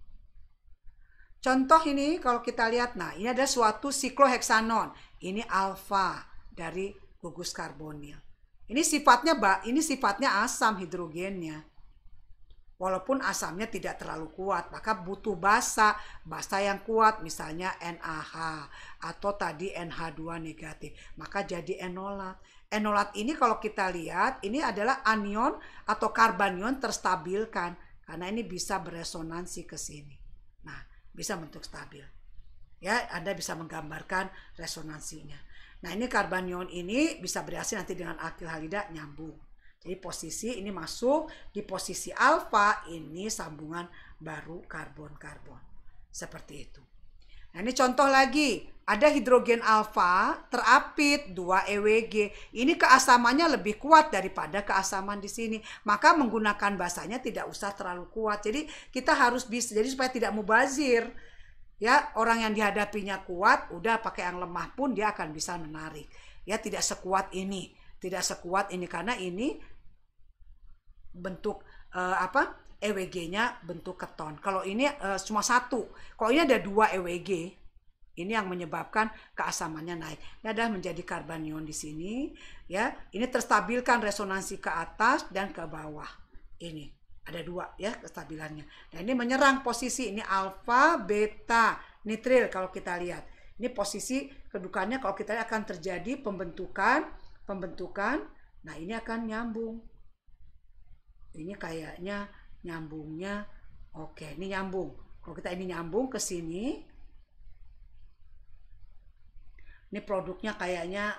Contoh ini kalau kita lihat, nah ini ada suatu sikloheksanon, ini alfa dari gugus karbonil. Ini sifatnya asam hidrogennya. Walaupun asamnya tidak terlalu kuat, maka butuh basa yang kuat, misalnya NaH atau tadi NH2 negatif, maka jadi enolat. Enolat ini kalau kita lihat, ini adalah anion atau karbanion terstabilkan, karena ini bisa beresonansi ke sini. Nah, bisa bentuk stabil. Ya, Anda bisa menggambarkan resonansinya. Nah, ini karbanion ini bisa bereaksi nanti dengan alkil halida nyambung. Jadi posisi ini masuk di posisi alfa, ini sambungan baru karbon-karbon. Seperti itu. Nah, ini contoh lagi, ada hidrogen alfa terapit 2 EWG. Ini keasamannya lebih kuat daripada keasaman di sini. Maka menggunakan basanya tidak usah terlalu kuat. Jadi kita harus bisa, jadi supaya tidak mubazir. Ya, orang yang dihadapinya kuat, udah pakai yang lemah pun dia akan bisa menarik. Ya, tidak sekuat ini. Tidak sekuat ini karena ini bentuk EWG-nya bentuk keton. Kalau ini cuma satu. Kalau ini ada 2 EWG, ini yang menyebabkan keasamannya naik. Ini adalah menjadi karbanion di sini, ya. Ini terstabilkan resonansi ke atas dan ke bawah. Ini ada 2 ya kestabilannya. Dan ini menyerang posisi ini alfa, beta, nitril kalau kita lihat. Ini posisi kedudukannya kalau kita lihat akan terjadi pembentukan. Nah, ini akan nyambung. Ini kayaknya nyambungnya oke, ini nyambung. Kalau kita ini nyambung ke sini, ini produknya kayaknya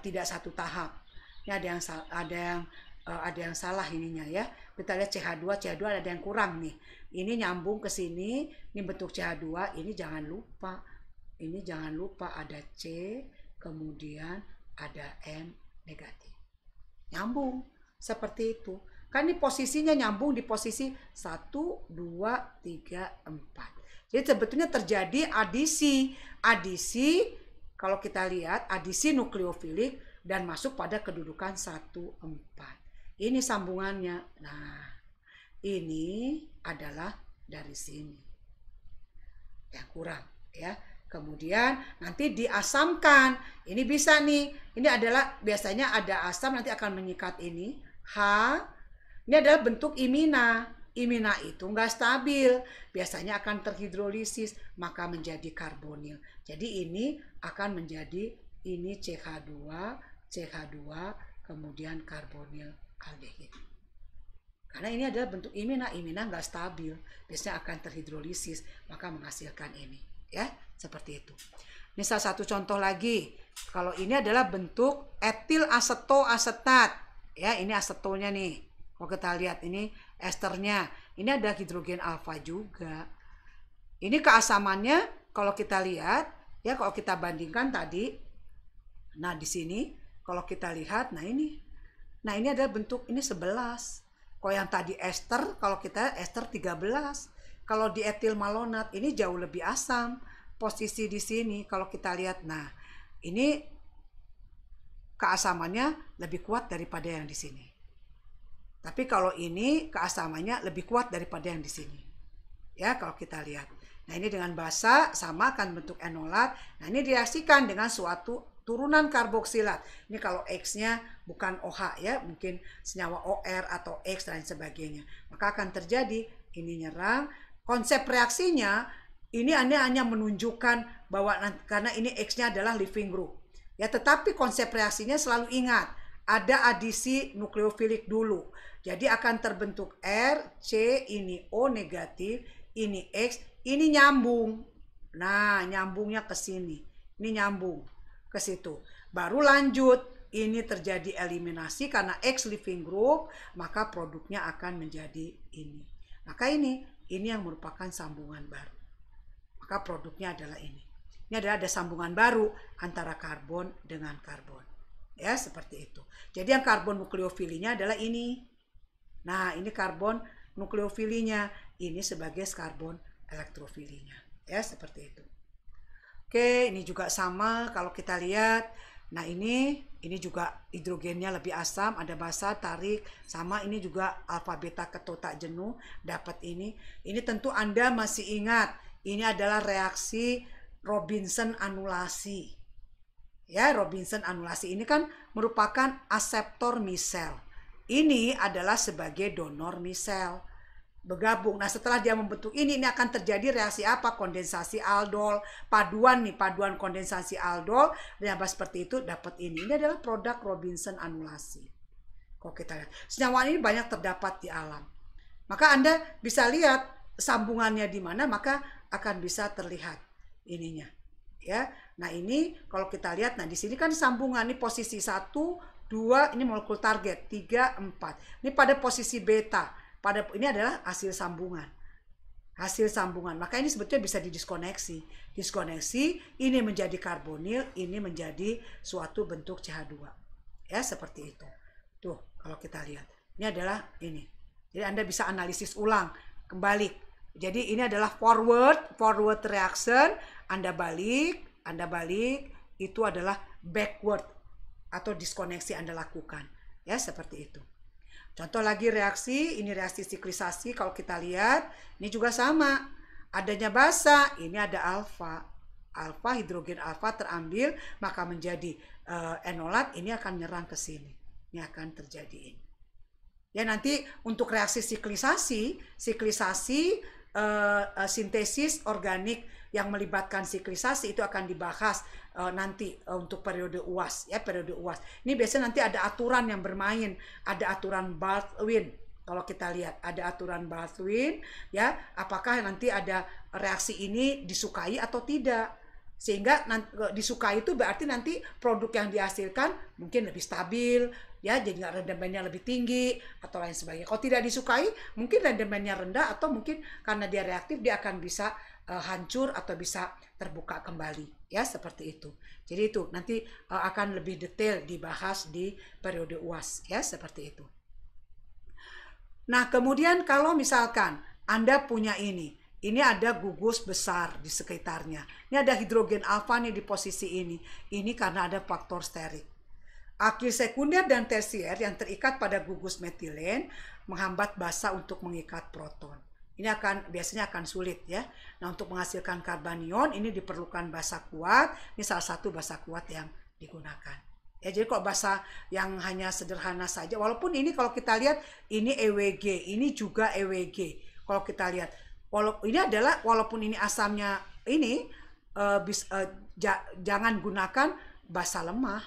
tidak satu tahap. Ini ada yang salah ininya ya. Kita lihat CH2 ada yang kurang nih. Ini nyambung ke sini, ini bentuk CH2, ini jangan lupa. Ini jangan lupa ada C, kemudian ada N negatif. Nyambung seperti itu. Kan ini posisinya nyambung di posisi 1, 2, 3, 4. Jadi sebetulnya terjadi adisi. Adisi kalau kita lihat adisi nukleofilik dan masuk pada kedudukan 1, 4. Ini sambungannya. Nah, ini adalah dari sini. Yang kurang ya. Kemudian nanti diasamkan. Ini bisa nih. Ini adalah biasanya ada asam nanti akan menyikat ini. H. Ini adalah bentuk imina. Imina itu nggak stabil. Biasanya akan terhidrolisis. Maka menjadi karbonil. Jadi ini akan menjadi ini CH2. Kemudian karbonil aldehid. Karena ini adalah bentuk imina. Imina nggak stabil. Biasanya akan terhidrolisis. Maka menghasilkan ini. Ya, seperti itu. Ini salah satu contoh lagi. Kalau ini adalah bentuk etil asetoasetat. Ya, ini asetonya nih. Kalau kita lihat ini esternya. Ini ada hidrogen alfa juga. Ini keasamannya kalau kita lihat, ya kalau kita bandingkan tadi, Nah, di sini kalau kita lihat, nah ini adalah bentuk ini 11. Kalau yang tadi ester, kalau kita ester 13. Kalau di etil malonat ini jauh lebih asam. Posisi di sini kalau kita lihat, nah ini keasamannya lebih kuat daripada yang di sini. Tapi kalau ini keasamannya lebih kuat daripada yang di sini. Ya, kalau kita lihat. Nah, ini dengan basa sama akan bentuk enolat. Nah, ini direaksikan dengan suatu turunan karboksilat. Ini kalau X-nya bukan OH ya, mungkin senyawa OR atau X dan sebagainya. Maka akan terjadi ini nyerang. Konsep reaksinya ini hanya menunjukkan bahwa karena ini X-nya adalah leaving group. Ya, tetapi konsep reaksinya selalu ingat, ada adisi nukleofilik dulu. Jadi akan terbentuk R, C, ini O negatif, ini X, ini nyambung. Nah, nyambungnya ke sini. Ini nyambung ke situ. Baru lanjut, ini terjadi eliminasi karena X leaving group, maka produknya akan menjadi ini. Maka ini yang merupakan sambungan baru. Maka produknya adalah ini. Ini adalah ada sambungan baru antara karbon dengan karbon. Ya, seperti itu. Jadi yang karbon nukleofilinya adalah ini. Nah, ini karbon nukleofilinya, ini sebagai karbon elektrofilinya. Ya, seperti itu. Oke, ini juga sama kalau kita lihat. Nah, ini juga hidrogennya lebih asam, ada basa, tarik, sama ini juga alfa beta keto tak jenuh, dapat ini. Ini tentu Anda masih ingat, ini adalah reaksi Robinson anulasi. Ya, Robinson anulasi ini kan merupakan aseptor misel. Ini adalah sebagai donor misel. Bergabung. Nah, setelah dia membentuk ini akan terjadi reaksi apa? Kondensasi aldol, paduan kondensasi aldol, dan seperti itu dapat ini. Ini adalah produk Robinson anulasi. Kalau kita lihat, senyawa ini banyak terdapat di alam. Maka Anda bisa lihat sambungannya di mana, maka akan bisa terlihat ininya. Ya. Nah, ini kalau kita lihat, nah di sini kan sambungan, ini posisi 1, 2, ini molekul target, 3, 4. Ini pada posisi beta. Ini adalah hasil sambungan. Hasil sambungan. Maka ini sebetulnya bisa didiskoneksi. Diskoneksi, ini menjadi karbonil, ini menjadi suatu bentuk CH2. Ya, seperti itu. Tuh, kalau kita lihat. Ini adalah ini. Jadi Anda bisa analisis ulang, kembali. Jadi ini adalah forward reaction, Anda balik, itu adalah backward atau diskoneksi Anda lakukan. Ya, seperti itu. Contoh lagi reaksi, ini reaksi siklisasi kalau kita lihat, ini juga sama. Adanya basa, ini ada alfa. Alfa, hidrogen alfa terambil, maka menjadi enolat, ini akan nyerang ke sini. Ini akan terjadi ini. Ya, nanti untuk reaksi siklisasi, sintesis organik yang melibatkan siklisasi itu akan dibahas nanti untuk periode UAS ya, periode UAS. Ini biasanya nanti ada aturan yang bermain, ada aturan Baldwin. Kalau kita lihat ada aturan Baldwin ya, apakah nanti ada reaksi ini disukai atau tidak. Sehingga disukai itu berarti nanti produk yang dihasilkan mungkin lebih stabil ya, jadi rendemennya lebih tinggi atau lain sebagainya. Kalau tidak disukai mungkin rendemennya rendah, atau mungkin karena dia reaktif dia akan bisa hancur atau bisa terbuka kembali ya, seperti itu. Jadi itu nanti akan lebih detail dibahas di periode UAS ya, seperti itu. Nah, kemudian kalau misalkan Anda punya ini ada gugus besar di sekitarnya. Ini ada hidrogen alfa nih di posisi ini. Ini karena ada faktor sterik. Akil sekunder dan tersier yang terikat pada gugus metilen menghambat basa untuk mengikat proton. Ini biasanya akan sulit ya. Nah, untuk menghasilkan karbanion ini diperlukan basa kuat. Ini salah satu basa kuat yang digunakan. Ya, jadi kalau basa yang hanya sederhana saja, walaupun ini kalau kita lihat ini EWG, ini juga EWG. Kalau kita lihat, walaupun ini asamnya ini jangan gunakan basa lemah,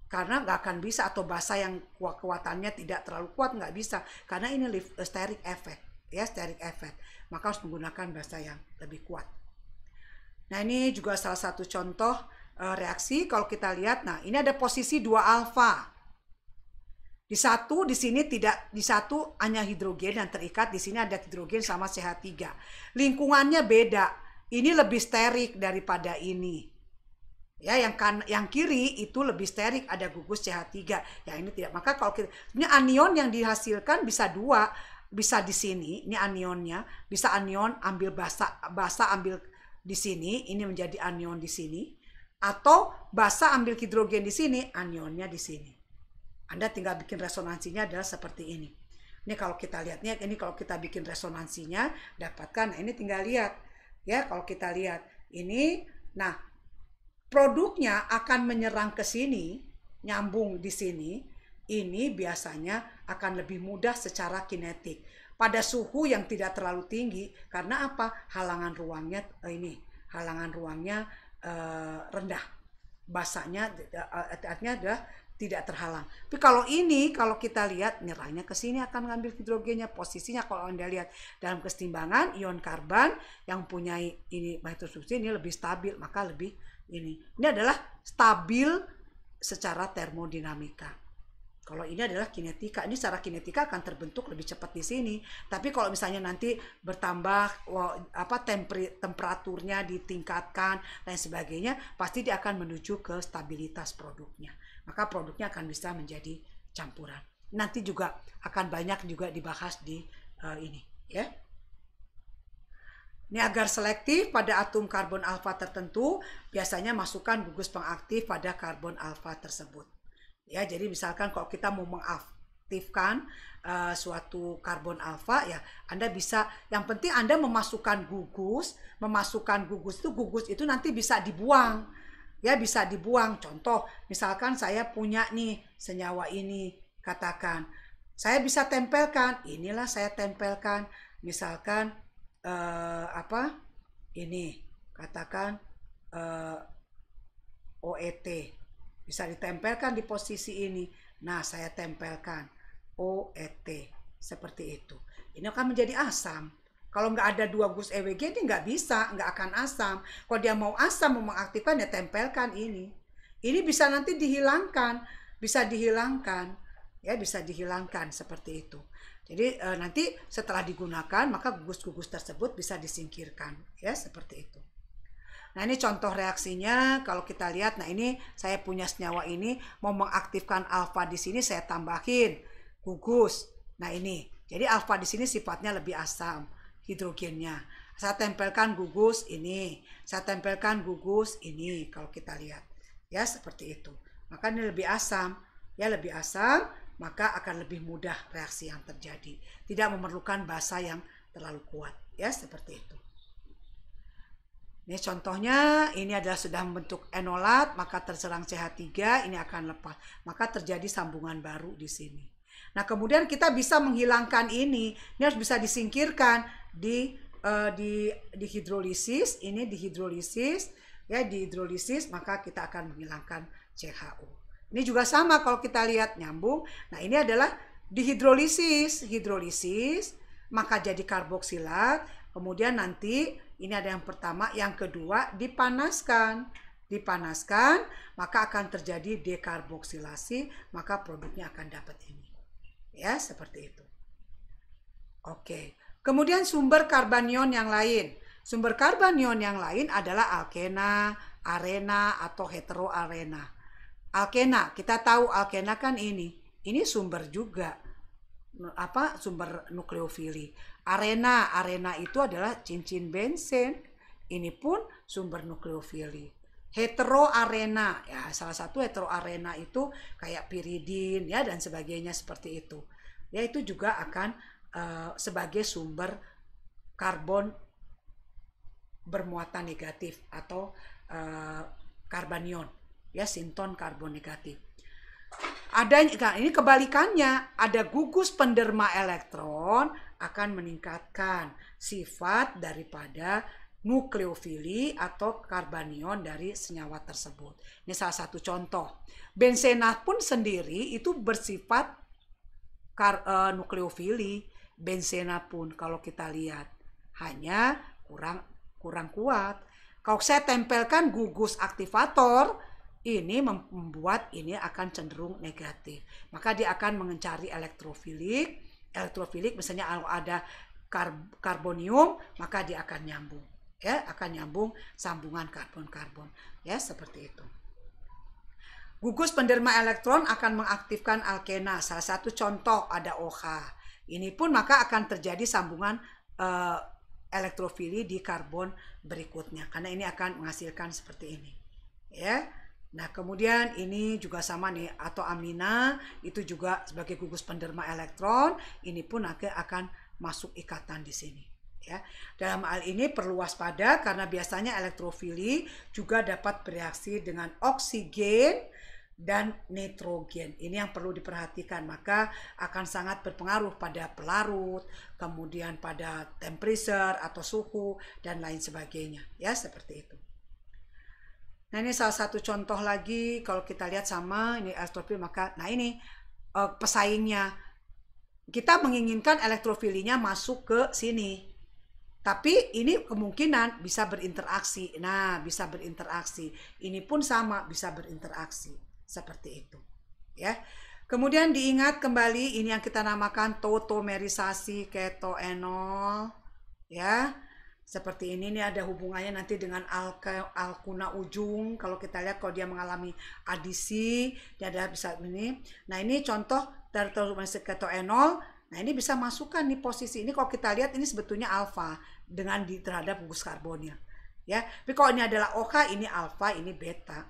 karena nggak akan bisa, atau basa yang kekuatannya tidak terlalu kuat, nggak bisa, karena ini steric effect. Ya, steric effect, maka harus menggunakan basa yang lebih kuat. Nah, ini juga salah satu contoh reaksi kalau kita lihat. Nah, ini ada posisi 2 alfa. Di sini tidak, di satu hanya hidrogen yang terikat, di sini ada hidrogen sama CH3. Lingkungannya beda. Ini lebih sterik daripada ini. Ya, yang kiri itu lebih sterik, ada gugus CH3. Yang ini tidak. Maka kalau kita, ini anion yang dihasilkan bisa dua, bisa di sini, ini anionnya, bisa anion ambil basa ambil di sini, ini menjadi anion di sini, atau basa ambil hidrogen di sini, anionnya di sini. Anda tinggal bikin resonansinya adalah seperti ini. Ini kalau kita lihatnya, ini kalau kita bikin resonansinya, dapatkan. Nah, ini tinggal lihat, ya kalau kita lihat ini, nah produknya akan menyerang ke sini, nyambung di sini, ini biasanya akan lebih mudah secara kinetik. Pada suhu yang tidak terlalu tinggi, karena apa? Halangan ruangnya rendah. Basanya artinya adalah tidak terhalang. Tapi kalau ini, kalau kita lihat, nyerangnya ke sini akan ngambil hidrogennya. Posisinya kalau Anda lihat dalam kesetimbangan, ion karbon yang punya ini substitusi ini lebih stabil, maka lebih ini adalah stabil secara termodinamika. Kalau ini adalah kinetika, ini secara kinetika akan terbentuk lebih cepat di sini. Tapi kalau misalnya nanti bertambah temperaturnya ditingkatkan dan sebagainya, pasti dia akan menuju ke stabilitas produknya. Maka produknya akan bisa menjadi campuran. Nanti juga akan banyak juga dibahas di ini, ya. Ini agar selektif pada atom karbon alfa tertentu, biasanya masukkan gugus pengaktif pada karbon alfa tersebut. Ya, jadi misalkan kalau kita mau mengaktifkan suatu karbon alfa, ya Anda bisa, yang penting Anda memasukkan gugus itu nanti bisa dibuang. Ya, bisa dibuang. Contoh, misalkan saya punya nih senyawa ini, katakan saya bisa tempelkan, inilah saya tempelkan, misalkan ini katakan OET bisa ditempelkan di posisi ini. Nah, saya tempelkan OET seperti itu. Ini akan menjadi asam. Kalau nggak ada dua gus EWG, ini nggak bisa, nggak akan asam. Kalau dia mau asam, mau mengaktifkan, ya tempelkan ini. Ini bisa nanti dihilangkan, bisa dihilangkan, ya bisa dihilangkan seperti itu. Jadi nanti setelah digunakan, maka gugus-gugus tersebut bisa disingkirkan, ya seperti itu. Nah, ini contoh reaksinya. Kalau kita lihat, nah ini saya punya senyawa ini mau mengaktifkan alfa di sini, saya tambahin gugus. Nah ini, jadi alfa di sini sifatnya lebih asam hidrogennya. Saya tempelkan gugus ini, saya tempelkan gugus ini. Kalau kita lihat, ya seperti itu. Maka ini lebih asam, ya lebih asam. Maka akan lebih mudah reaksi yang terjadi. Tidak memerlukan basa yang terlalu kuat. Ya, seperti itu. Ini contohnya, ini adalah sudah membentuk enolat, maka terserang CH3, ini akan lepas. Maka terjadi sambungan baru di sini. Nah, kemudian kita bisa menghilangkan ini. Ini harus bisa disingkirkan di hidrolisis. Ini di hidrolisis. Ya, di hidrolisis, maka kita akan menghilangkan CHO. Ini juga sama kalau kita lihat nyambung. Nah, ini adalah dihidrolisis. Hidrolisis, maka jadi karboksilat. Kemudian nanti ini ada yang pertama, yang kedua dipanaskan. Dipanaskan, maka akan terjadi dekarboksilasi, maka produknya akan dapat ini. Ya, seperti itu. Oke. Kemudian sumber karbanion yang lain. Sumber karbanion yang lain adalah alkena, arena, atau heteroarena. Alkena, kita tahu alkena kan ini sumber juga sumber nukleofili. Arena itu adalah cincin benzen, ini pun sumber nukleofili. Heteroarena, ya salah satu heteroarena itu kayak piridin ya dan sebagainya seperti itu. Ya itu juga akan sebagai sumber karbon bermuatan negatif atau karbanion. Ya, sinton karbon negatif. Ini kebalikannya, ada gugus penderma elektron akan meningkatkan sifat daripada nukleofili atau karbanion dari senyawa tersebut. Ini salah satu contoh. Benzena pun sendiri itu bersifat nukleofili. Benzena pun kalau kita lihat hanya kurang kuat. Kalau saya tempelkan gugus aktivator, ini membuat ini akan cenderung negatif. Maka dia akan mencari elektrofilik. Elektrofilik misalnya kalau ada karbonium, maka dia akan nyambung. Ya, akan nyambung sambungan karbon-karbon. Ya, seperti itu. Gugus penderma elektron akan mengaktifkan alkena. Salah satu contoh ada OH. Ini pun maka akan terjadi sambungan elektrofili di karbon berikutnya. Karena ini akan menghasilkan seperti ini. Ya. Nah, kemudian ini juga sama nih, atau amina itu juga sebagai gugus penderma elektron, ini pun akan masuk ikatan di sini. Ya. Dalam hal ini perlu waspada karena biasanya elektrofili juga dapat bereaksi dengan oksigen dan nitrogen. Ini yang perlu diperhatikan, maka akan sangat berpengaruh pada pelarut, kemudian pada temperature atau suhu dan lain sebagainya. Ya, seperti itu. Nah, ini salah satu contoh lagi kalau kita lihat sama ini elektrofil, maka nah ini pesaingnya. Kita menginginkan elektrofilinya masuk ke sini. Tapi ini kemungkinan bisa berinteraksi. Nah, bisa berinteraksi. Ini pun sama bisa berinteraksi. Seperti itu. Ya. Kemudian diingat kembali ini yang kita namakan tautomerisasi ketoenol. Ya. Seperti ini ada hubungannya nanti dengan alkuna ujung. Kalau kita lihat kalau dia mengalami adisi, dia ada bisa ini. Nah, ini contoh dari tautomerisasi ketoenol. Nah, ini bisa masukkan nih posisi ini. Kalau kita lihat ini sebetulnya alfa dengan terhadap gugus karbonil. Ya, tapi kalau ini adalah OH, ini alfa, ini beta.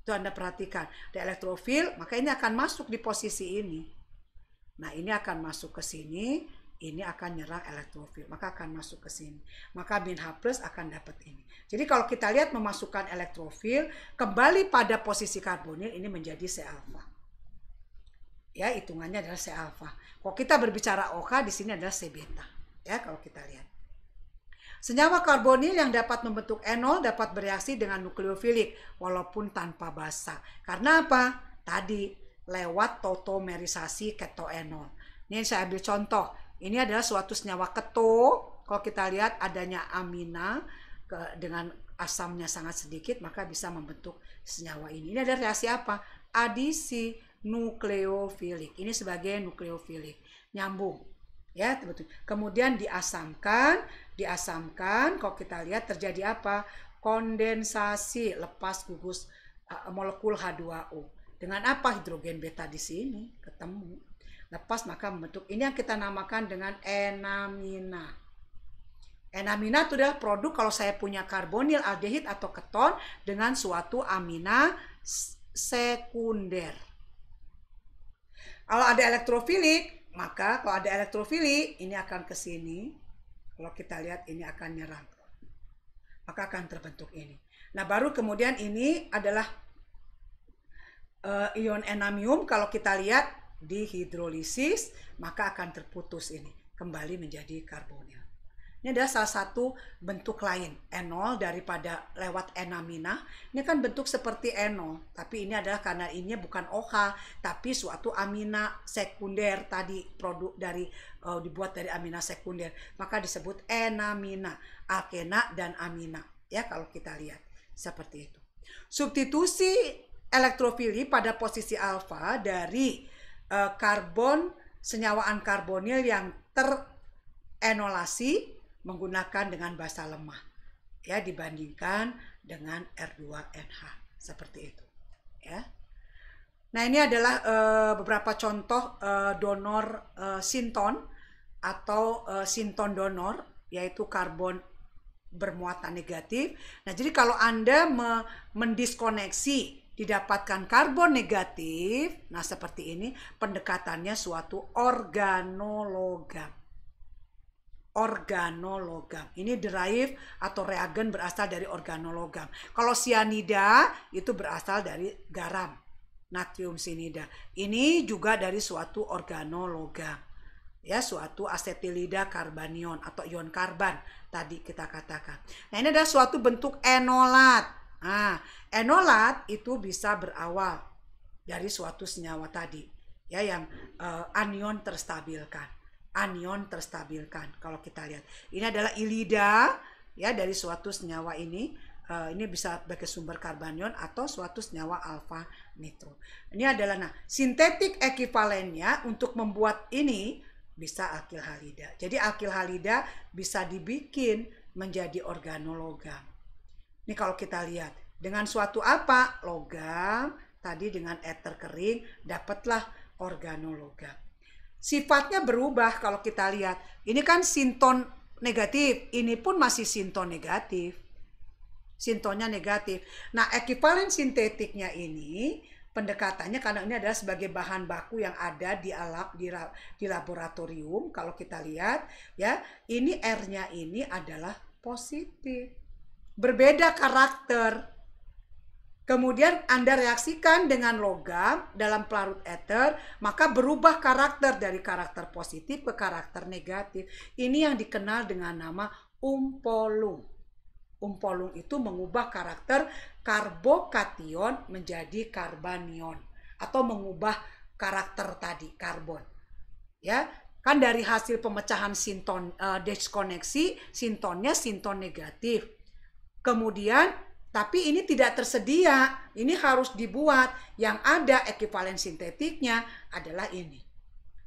Itu Anda perhatikan. Ada elektrofil, maka ini akan masuk di posisi ini. Nah, ini akan masuk ke sini. Ini akan nyerang elektrofil, maka akan masuk ke sini. Maka min H+ akan dapat ini. Jadi kalau kita lihat memasukkan elektrofil, kembali pada posisi karbonil, ini menjadi C alfa. Ya, hitungannya adalah C alfa. Kalau kita berbicara OH, di sini adalah C beta. Ya, kalau kita lihat. Senyawa karbonil yang dapat membentuk enol dapat bereaksi dengan nukleofilik, walaupun tanpa basa. Karena apa? Tadi, lewat tautomerisasi ketoenol. Ini saya ambil contoh. Ini adalah suatu senyawa keto. Kalau kita lihat adanya amina dengan asamnya sangat sedikit, maka bisa membentuk senyawa ini. Ini adalah reaksi apa? Adisi nukleofilik. Ini sebagai nukleofilik. Nyambung. Ya, betul. Kemudian diasamkan. Kalau kita lihat terjadi apa? Kondensasi, lepas gugus molekul H2O. Dengan apa? Hidrogen beta di sini ketemu. Lepas maka membentuk ini yang kita namakan dengan enamina. Enamina itu adalah produk kalau saya punya karbonil, aldehid atau keton dengan suatu amina sekunder. Kalau ada elektrofilik, maka kalau ada elektrofilik ini akan ke sini. Kalau kita lihat ini akan nyerang. Maka akan terbentuk ini. Nah, baru kemudian ini adalah ion enamium. Kalau kita lihat dihidrolisis, maka akan terputus ini, kembali menjadi karbonil. Ini adalah salah satu bentuk lain, enol daripada lewat enamina. Ini kan bentuk seperti enol, tapi ini adalah karena ini bukan OH, tapi suatu amina sekunder tadi, produk dari dibuat dari amina sekunder, maka disebut enamina, alkena dan amina. Ya, kalau kita lihat seperti itu. Substitusi elektrofili pada posisi alfa dari karbon senyawaan karbonil yang terenolasi menggunakan dengan basa lemah, ya, dibandingkan dengan R2NH seperti itu, ya. Nah, ini adalah beberapa contoh donor sinton atau sinton donor, yaitu karbon bermuatan negatif. Nah, jadi kalau Anda mendiskoneksi didapatkan karbon negatif, nah seperti ini pendekatannya suatu organologam. Organologam. Ini derive atau reagen berasal dari organologam. Kalau sianida itu berasal dari garam, natrium sinida. Ini juga dari suatu organologam. Ya, suatu asetilida karbanion atau ion karban tadi kita katakan. Nah, ini adalah suatu bentuk enolat. Nah, enolat itu bisa berawal dari suatu senyawa tadi, ya, yang anion terstabilkan. Anion terstabilkan. Kalau kita lihat, ini adalah ilida, ya, dari suatu senyawa ini. Ini bisa sebagai sumber karbanion atau suatu senyawa alfa nitro. Ini adalah sintetik ekivalennya untuk membuat ini bisa alkil halida. Jadi alkil halida bisa dibikin menjadi organologam. Ini kalau kita lihat dengan suatu apa? Logam, tadi dengan ether kering dapatlah organologam. Sifatnya berubah kalau kita lihat. Ini kan sinton negatif, ini pun masih sinton negatif. Sintonnya negatif. Nah, ekivalen sintetiknya ini pendekatannya karena ini adalah sebagai bahan baku yang ada di laboratorium. Kalau kita lihat ya, ini R-nya ini adalah positif. Berbeda karakter. Kemudian Anda reaksikan dengan logam dalam pelarut ether, maka berubah karakter dari karakter positif ke karakter negatif. Ini yang dikenal dengan nama umpolung. Umpolung itu mengubah karakter karbokation menjadi karbanion atau mengubah karakter tadi karbon. Ya, kan dari hasil pemecahan sinton deskoneksi, sintonnya sinton negatif. Kemudian tapi ini tidak tersedia, ini harus dibuat. Yang ada ekivalen sintetiknya adalah ini.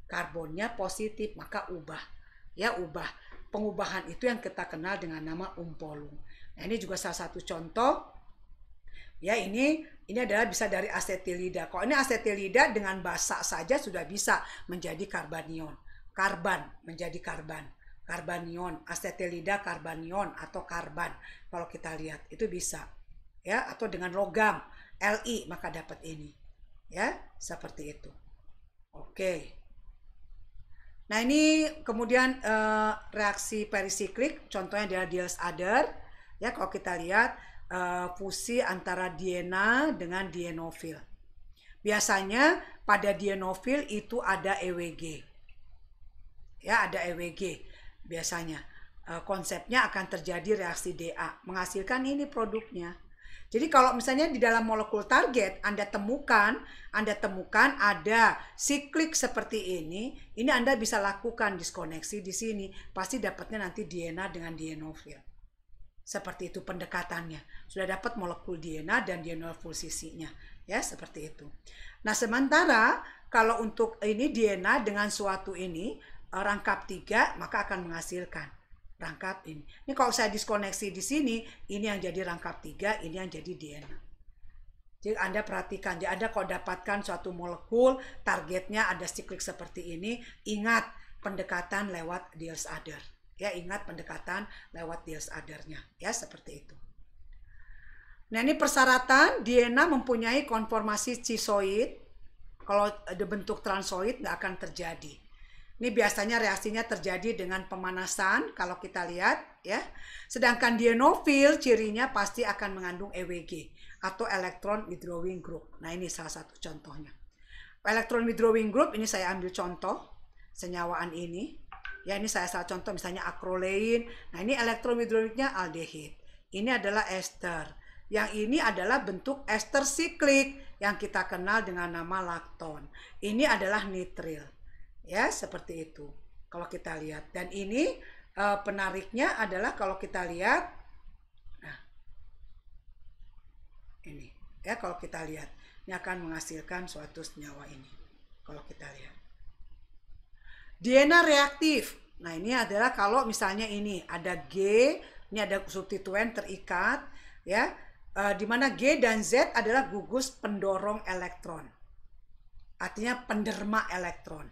Karbonnya positif, maka ubah. Ya, ubah. Pengubahan itu yang kita kenal dengan nama umpolung. Nah, ini juga salah satu contoh. Ya, ini adalah bisa dari asetilida. Kalau ini asetilida dengan basa saja sudah bisa menjadi karbanion. Karban menjadi karban. Karbanion, asetilida karbanion atau karban. Kalau kita lihat itu bisa. Ya, atau dengan logam Li maka dapat ini. Ya, seperti itu. Oke. Nah, ini kemudian reaksi perisiklik, contohnya adalah Diels-Alder. Ya, kalau kita lihat fusi antara diena dengan dienofil. Biasanya pada dienofil itu ada EWG. Ya, ada EWG biasanya. Konsepnya akan terjadi reaksi Da, menghasilkan ini produknya. Jadi kalau misalnya di dalam molekul target Anda temukan ada siklik seperti ini Anda bisa lakukan diskoneksi di sini, pasti dapatnya nanti diena dengan dienofil. Seperti itu pendekatannya. Sudah dapat molekul diena dan dienofil sisinya. Ya, seperti itu. Nah, sementara kalau untuk ini diena dengan suatu ini rangkap 3 maka akan menghasilkan rangkap ini. Ini kalau saya diskoneksi di sini, ini yang jadi rangkap 3, ini yang jadi diena. Jadi Anda perhatikan, jadi Anda kalau dapatkan suatu molekul, targetnya ada siklik seperti ini, ingat pendekatan lewat Diels-Alder. Ya, ingat pendekatan lewat Diels-Alder-nya. Ya, seperti itu. Nah, ini persyaratan diena mempunyai konformasi cisoid. Kalau ada bentuk transoid nggak akan terjadi. Ini biasanya reaksinya terjadi dengan pemanasan kalau kita lihat ya. Sedangkan dienofil cirinya pasti akan mengandung EWG atau electron withdrawing group. Nah, ini salah satu contohnya. Electron withdrawing group ini saya ambil contoh senyawaan ini. Ya, ini saya salah contoh misalnya acrolein. Nah, ini electron withdrawingnya aldehid. Ini adalah ester. Yang ini adalah bentuk ester siklik yang kita kenal dengan nama lakton. Ini adalah nitril. Ya, seperti itu. Kalau kita lihat. Dan ini penariknya adalah kalau kita lihat. Nah, ini. Ya, kalau kita lihat. Ini akan menghasilkan suatu senyawa ini. Kalau kita lihat. Diena reaktif. Nah, ini adalah kalau misalnya ini ada G, ini ada substituen terikat, ya, di mana G dan Z adalah gugus pendorong elektron. Artinya penderma elektron.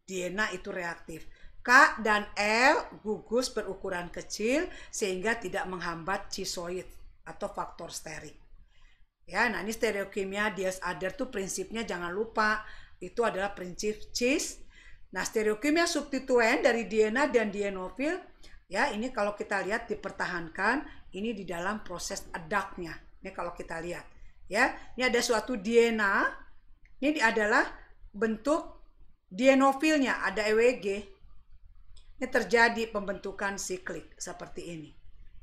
Diena itu reaktif. K dan L gugus berukuran kecil sehingga tidak menghambat cisoid atau faktor sterik. Ya, nah ini stereokimia Diels-Alder tuh prinsipnya jangan lupa. Itu adalah prinsip cis. Nah, stereokimia substituen dari diena dan dienofil, ya ini kalau kita lihat dipertahankan, ini di dalam proses adaptnya. Ini kalau kita lihat, ya ini ada suatu diena, ini adalah bentuk dienofilnya, ada EWG. Ini terjadi pembentukan siklik seperti ini.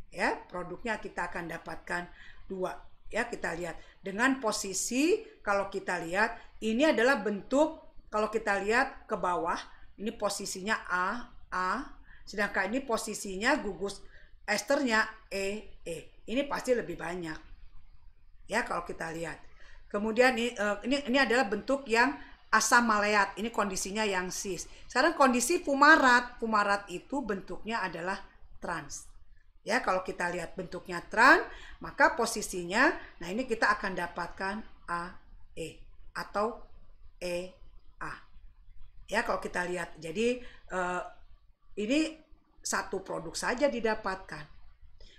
Ya, produknya kita akan dapatkan 2. Ya, kita lihat dengan posisi kalau kita lihat ini adalah bentuk. Kalau kita lihat ke bawah, ini posisinya A, sedangkan ini posisinya gugus esternya E. Ini pasti lebih banyak. Ya, kalau kita lihat. Kemudian ini adalah bentuk yang asam maleat. Ini kondisinya yang cis. Sekarang kondisi fumarat. Fumarat itu bentuknya adalah trans. Ya, kalau kita lihat bentuknya trans, maka posisinya, nah ini kita akan dapatkan AE atau EA. Ya, kalau kita lihat, jadi ini satu produk saja didapatkan.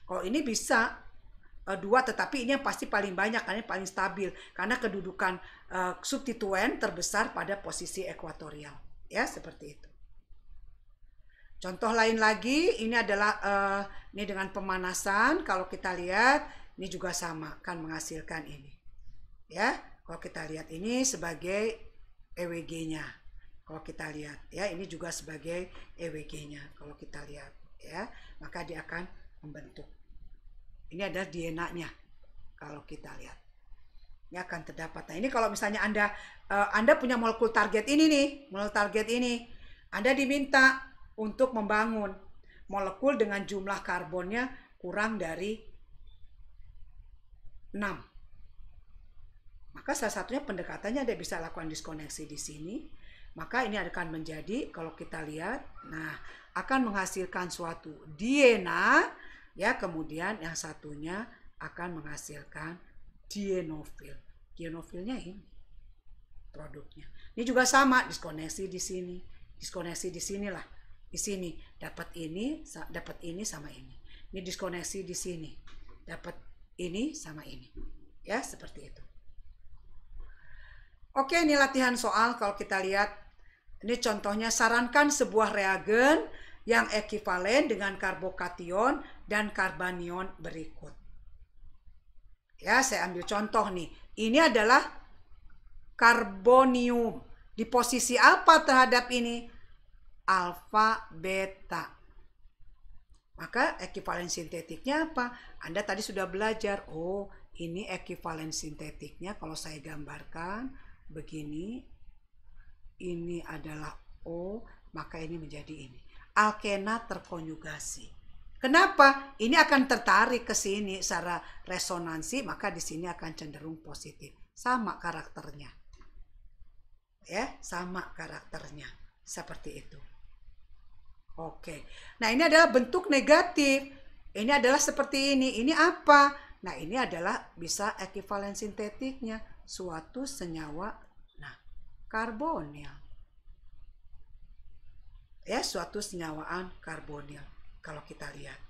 Kalau ini bisa dua, tetapi ini yang pasti paling banyak karena paling stabil karena kedudukan substituen terbesar pada posisi ekuatorial. Ya, seperti itu. Contoh lain lagi, ini adalah ini dengan pemanasan. Kalau kita lihat, ini juga sama, akan menghasilkan ini. Ya, kalau kita lihat ini sebagai EWG-nya. Kalau kita lihat, ya ini juga sebagai EWG-nya. Kalau kita lihat, ya, maka dia akan membentuk. Ini adalah DNA-nya. Kalau kita lihat, ini akan terdapat. Nah, ini kalau misalnya Anda punya molekul target ini nih, molekul target ini, Anda diminta untuk membangun molekul dengan jumlah karbonnya kurang dari 6. Maka salah satunya pendekatannya Anda bisa lakukan diskoneksi di sini. Maka ini akan menjadi, kalau kita lihat, nah akan menghasilkan suatu DNA, ya, kemudian yang satunya akan menghasilkan dienofil. Dienofilnya ini produknya. Ini juga sama, diskoneksi di sini, diskoneksi di sinilah. Di sini dapat ini sama ini. Ini diskoneksi di sini. Dapat ini sama ini. Ya, seperti itu. Oke, ini latihan soal kalau kita lihat. Ini contohnya, sarankan sebuah reagen yang ekivalen dengan karbokation dan karbanion berikut. Ya, saya ambil contoh nih. Ini adalah karbonium. Di posisi apa terhadap ini? Alfa, beta. Maka ekivalen sintetiknya apa? Anda tadi sudah belajar. Oh, ini ekivalen sintetiknya. Kalau saya gambarkan begini, ini adalah O, maka ini menjadi ini. Alkena terkonjugasi. Kenapa? Ini akan tertarik ke sini secara resonansi, maka di sini akan cenderung positif. Sama karakternya. Ya, sama karakternya. Seperti itu. Oke, nah ini adalah bentuk negatif. Ini adalah seperti ini. Ini apa? Nah, ini adalah bisa ekivalen sintetiknya suatu senyawa, nah, karbonil. Ya, suatu senyawaan karbonil. Kalau kita lihat,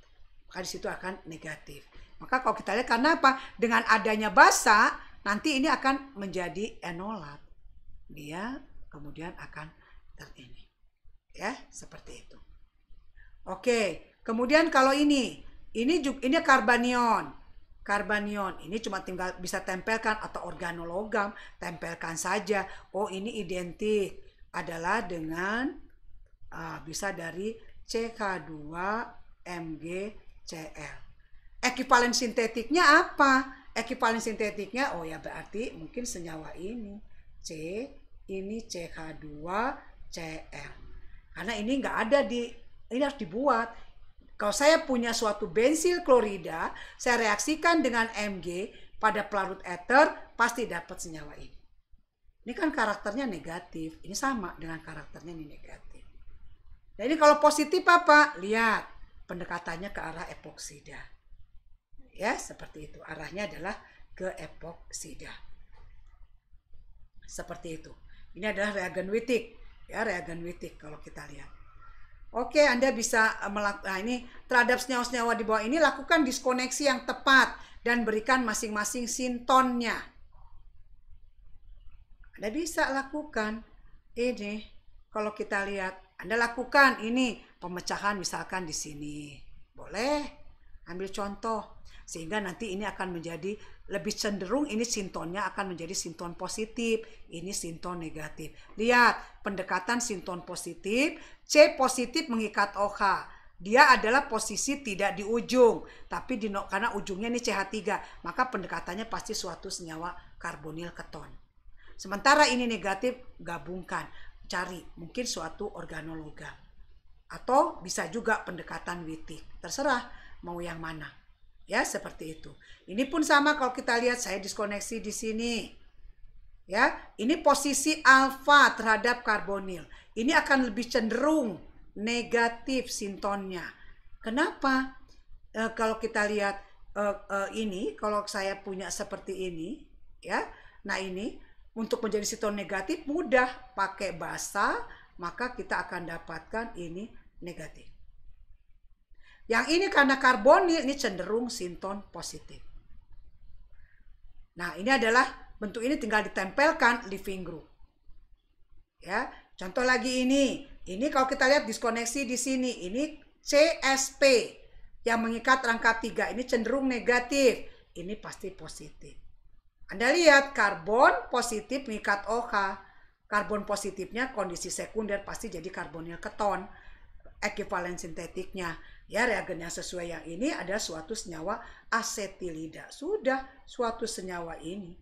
maka di situ akan negatif. Maka kalau kita lihat, karena apa? Dengan adanya basa, nanti ini akan menjadi enolat. Dia kemudian akan ini. Ya, seperti itu. Oke, kemudian kalau ini karbanion. Karbanion ini cuma tinggal bisa tempelkan atau organologam, tempelkan saja. Oh, ini identik adalah dengan bisa dari CH2MgCl. Ekivalen sintetiknya apa? Ekivalen sintetiknya, oh ya berarti mungkin senyawa ini ini CH2Cl. Karena ini nggak ada ini harus dibuat. Kalau saya punya suatu bensil klorida, saya reaksikan dengan Mg pada pelarut ether, pasti dapat senyawa ini. Ini kan karakternya negatif. Ini sama dengan karakternya ini negatif. Nah, ini kalau positif apa? Lihat, pendekatannya ke arah epoksida. Ya, seperti itu. Arahnya adalah ke epoksida. Seperti itu. Ini adalah reagen Wittig. Ya, reagen Wittig kalau kita lihat. Oke, Anda bisa melakukan, nah ini terhadap senyawa-senyawa di bawah ini lakukan diskoneksi yang tepat dan berikan masing-masing sintonnya. Anda bisa lakukan ini. Kalau kita lihat, Anda lakukan ini pemecahan misalkan di sini. Boleh ambil contoh sehingga nanti ini akan menjadi lebih cenderung ini sintonnya akan menjadi sinton positif, ini sinton negatif. Lihat, pendekatan sinton positif, C positif mengikat OH. Dia adalah posisi tidak di ujung, tapi karena ujungnya ini CH3, maka pendekatannya pasti suatu senyawa karbonil keton. Sementara ini negatif, gabungkan, cari mungkin suatu organologam. Atau bisa juga pendekatan Wittig, terserah mau yang mana. Ya, seperti itu. Ini pun sama kalau kita lihat, saya diskoneksi di sini. Ya, ini posisi alfa terhadap karbonil. Ini akan lebih cenderung negatif sintonnya. Kenapa? Kalau kita lihat ini, kalau saya punya seperti ini, ya, nah ini untuk menjadi sinton negatif mudah, pakai basa, maka kita akan dapatkan ini negatif. Yang ini karena karbonil, ini cenderung sinton positif. Nah, ini adalah bentuk ini tinggal ditempelkan leaving group. Ya, contoh lagi ini. Ini kalau kita lihat diskoneksi di sini, ini CSP yang mengikat rangka 3, ini cenderung negatif. Ini pasti positif. Anda lihat karbon positif mengikat OH. Karbon positifnya kondisi sekunder pasti jadi karbonil keton. Ekivalen sintetiknya. Ya, reagen yang sesuai yang ini ada suatu senyawa asetilida. Sudah suatu senyawa ini.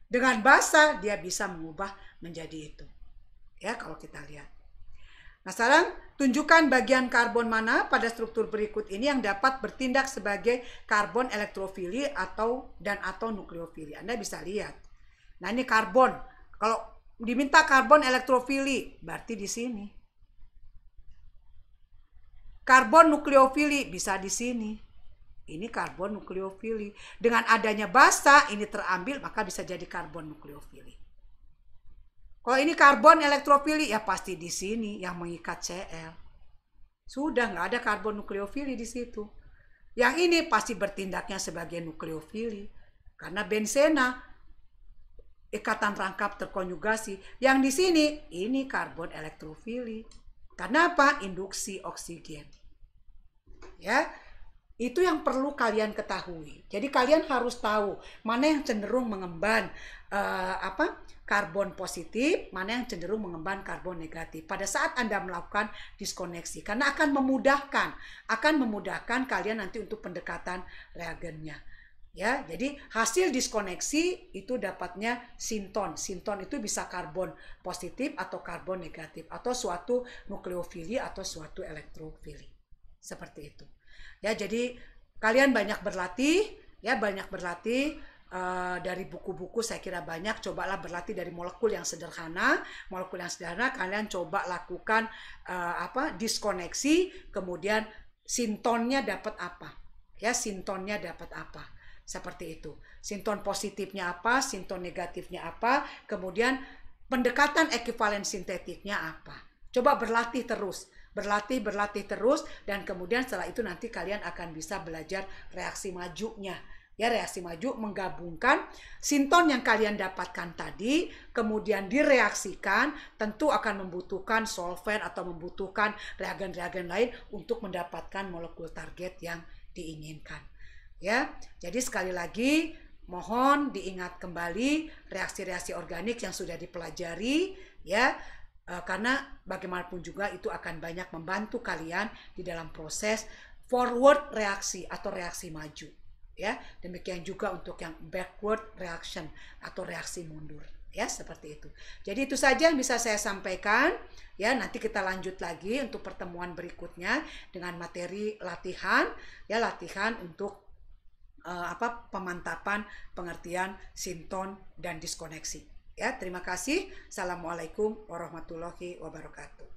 Dengan basa dia bisa mengubah menjadi itu. Ya, kalau kita lihat. Nah, sekarang tunjukkan bagian karbon mana pada struktur berikut ini yang dapat bertindak sebagai karbon elektrofili atau nukleofili. Anda bisa lihat. Nah, ini karbon. Kalau diminta karbon elektrofili, berarti di sini. Karbon nukleofili bisa di sini. Ini karbon nukleofili. Dengan adanya basa ini terambil, maka bisa jadi karbon nukleofili. Kalau ini karbon elektrofili, ya pasti di sini yang mengikat Cl. Sudah nggak ada karbon nukleofili di situ. Yang ini pasti bertindaknya sebagai nukleofili. Karena bensena, ikatan rangkap terkonjugasi. Yang di sini, ini karbon elektrofili. Karena apa? Induksi oksigen. Ya, itu yang perlu kalian ketahui. Jadi kalian harus tahu mana yang cenderung mengemban karbon positif, mana yang cenderung mengemban karbon negatif pada saat Anda melakukan diskoneksi. Karena akan memudahkan kalian nanti untuk pendekatan reagennya. Ya, jadi hasil diskoneksi itu dapatnya sinton. Sinton itu bisa karbon positif atau karbon negatif atau suatu nukleofili atau suatu elektrofili. Seperti itu. Ya, jadi kalian banyak berlatih, dari buku-buku saya kira banyak. Cobalah berlatih dari molekul yang sederhana. Kalian coba lakukan diskoneksi, kemudian sintonnya dapat apa? Ya, sintonnya dapat apa? Seperti itu. Sinton positifnya apa, sinton negatifnya apa, kemudian pendekatan ekivalen sintetiknya apa. Coba berlatih terus, dan kemudian setelah itu nanti kalian akan bisa belajar reaksi majunya. Ya, reaksi maju menggabungkan sinton yang kalian dapatkan tadi, kemudian direaksikan, tentu akan membutuhkan solvent atau membutuhkan reagen-reagen lain untuk mendapatkan molekul target yang diinginkan. Ya, jadi sekali lagi mohon diingat kembali reaksi-reaksi organik yang sudah dipelajari, ya, karena bagaimanapun juga itu akan banyak membantu kalian di dalam proses forward reaksi atau reaksi maju. Ya, demikian juga untuk yang backward reaction atau reaksi mundur. Ya, seperti itu. Jadi itu saja yang bisa saya sampaikan. Ya, nanti kita lanjut lagi untuk pertemuan berikutnya dengan materi latihan, ya, latihan untuk pemantapan pengertian sinton dan diskoneksi. Ya, terima kasih. Assalamualaikum warahmatullahi wabarakatuh.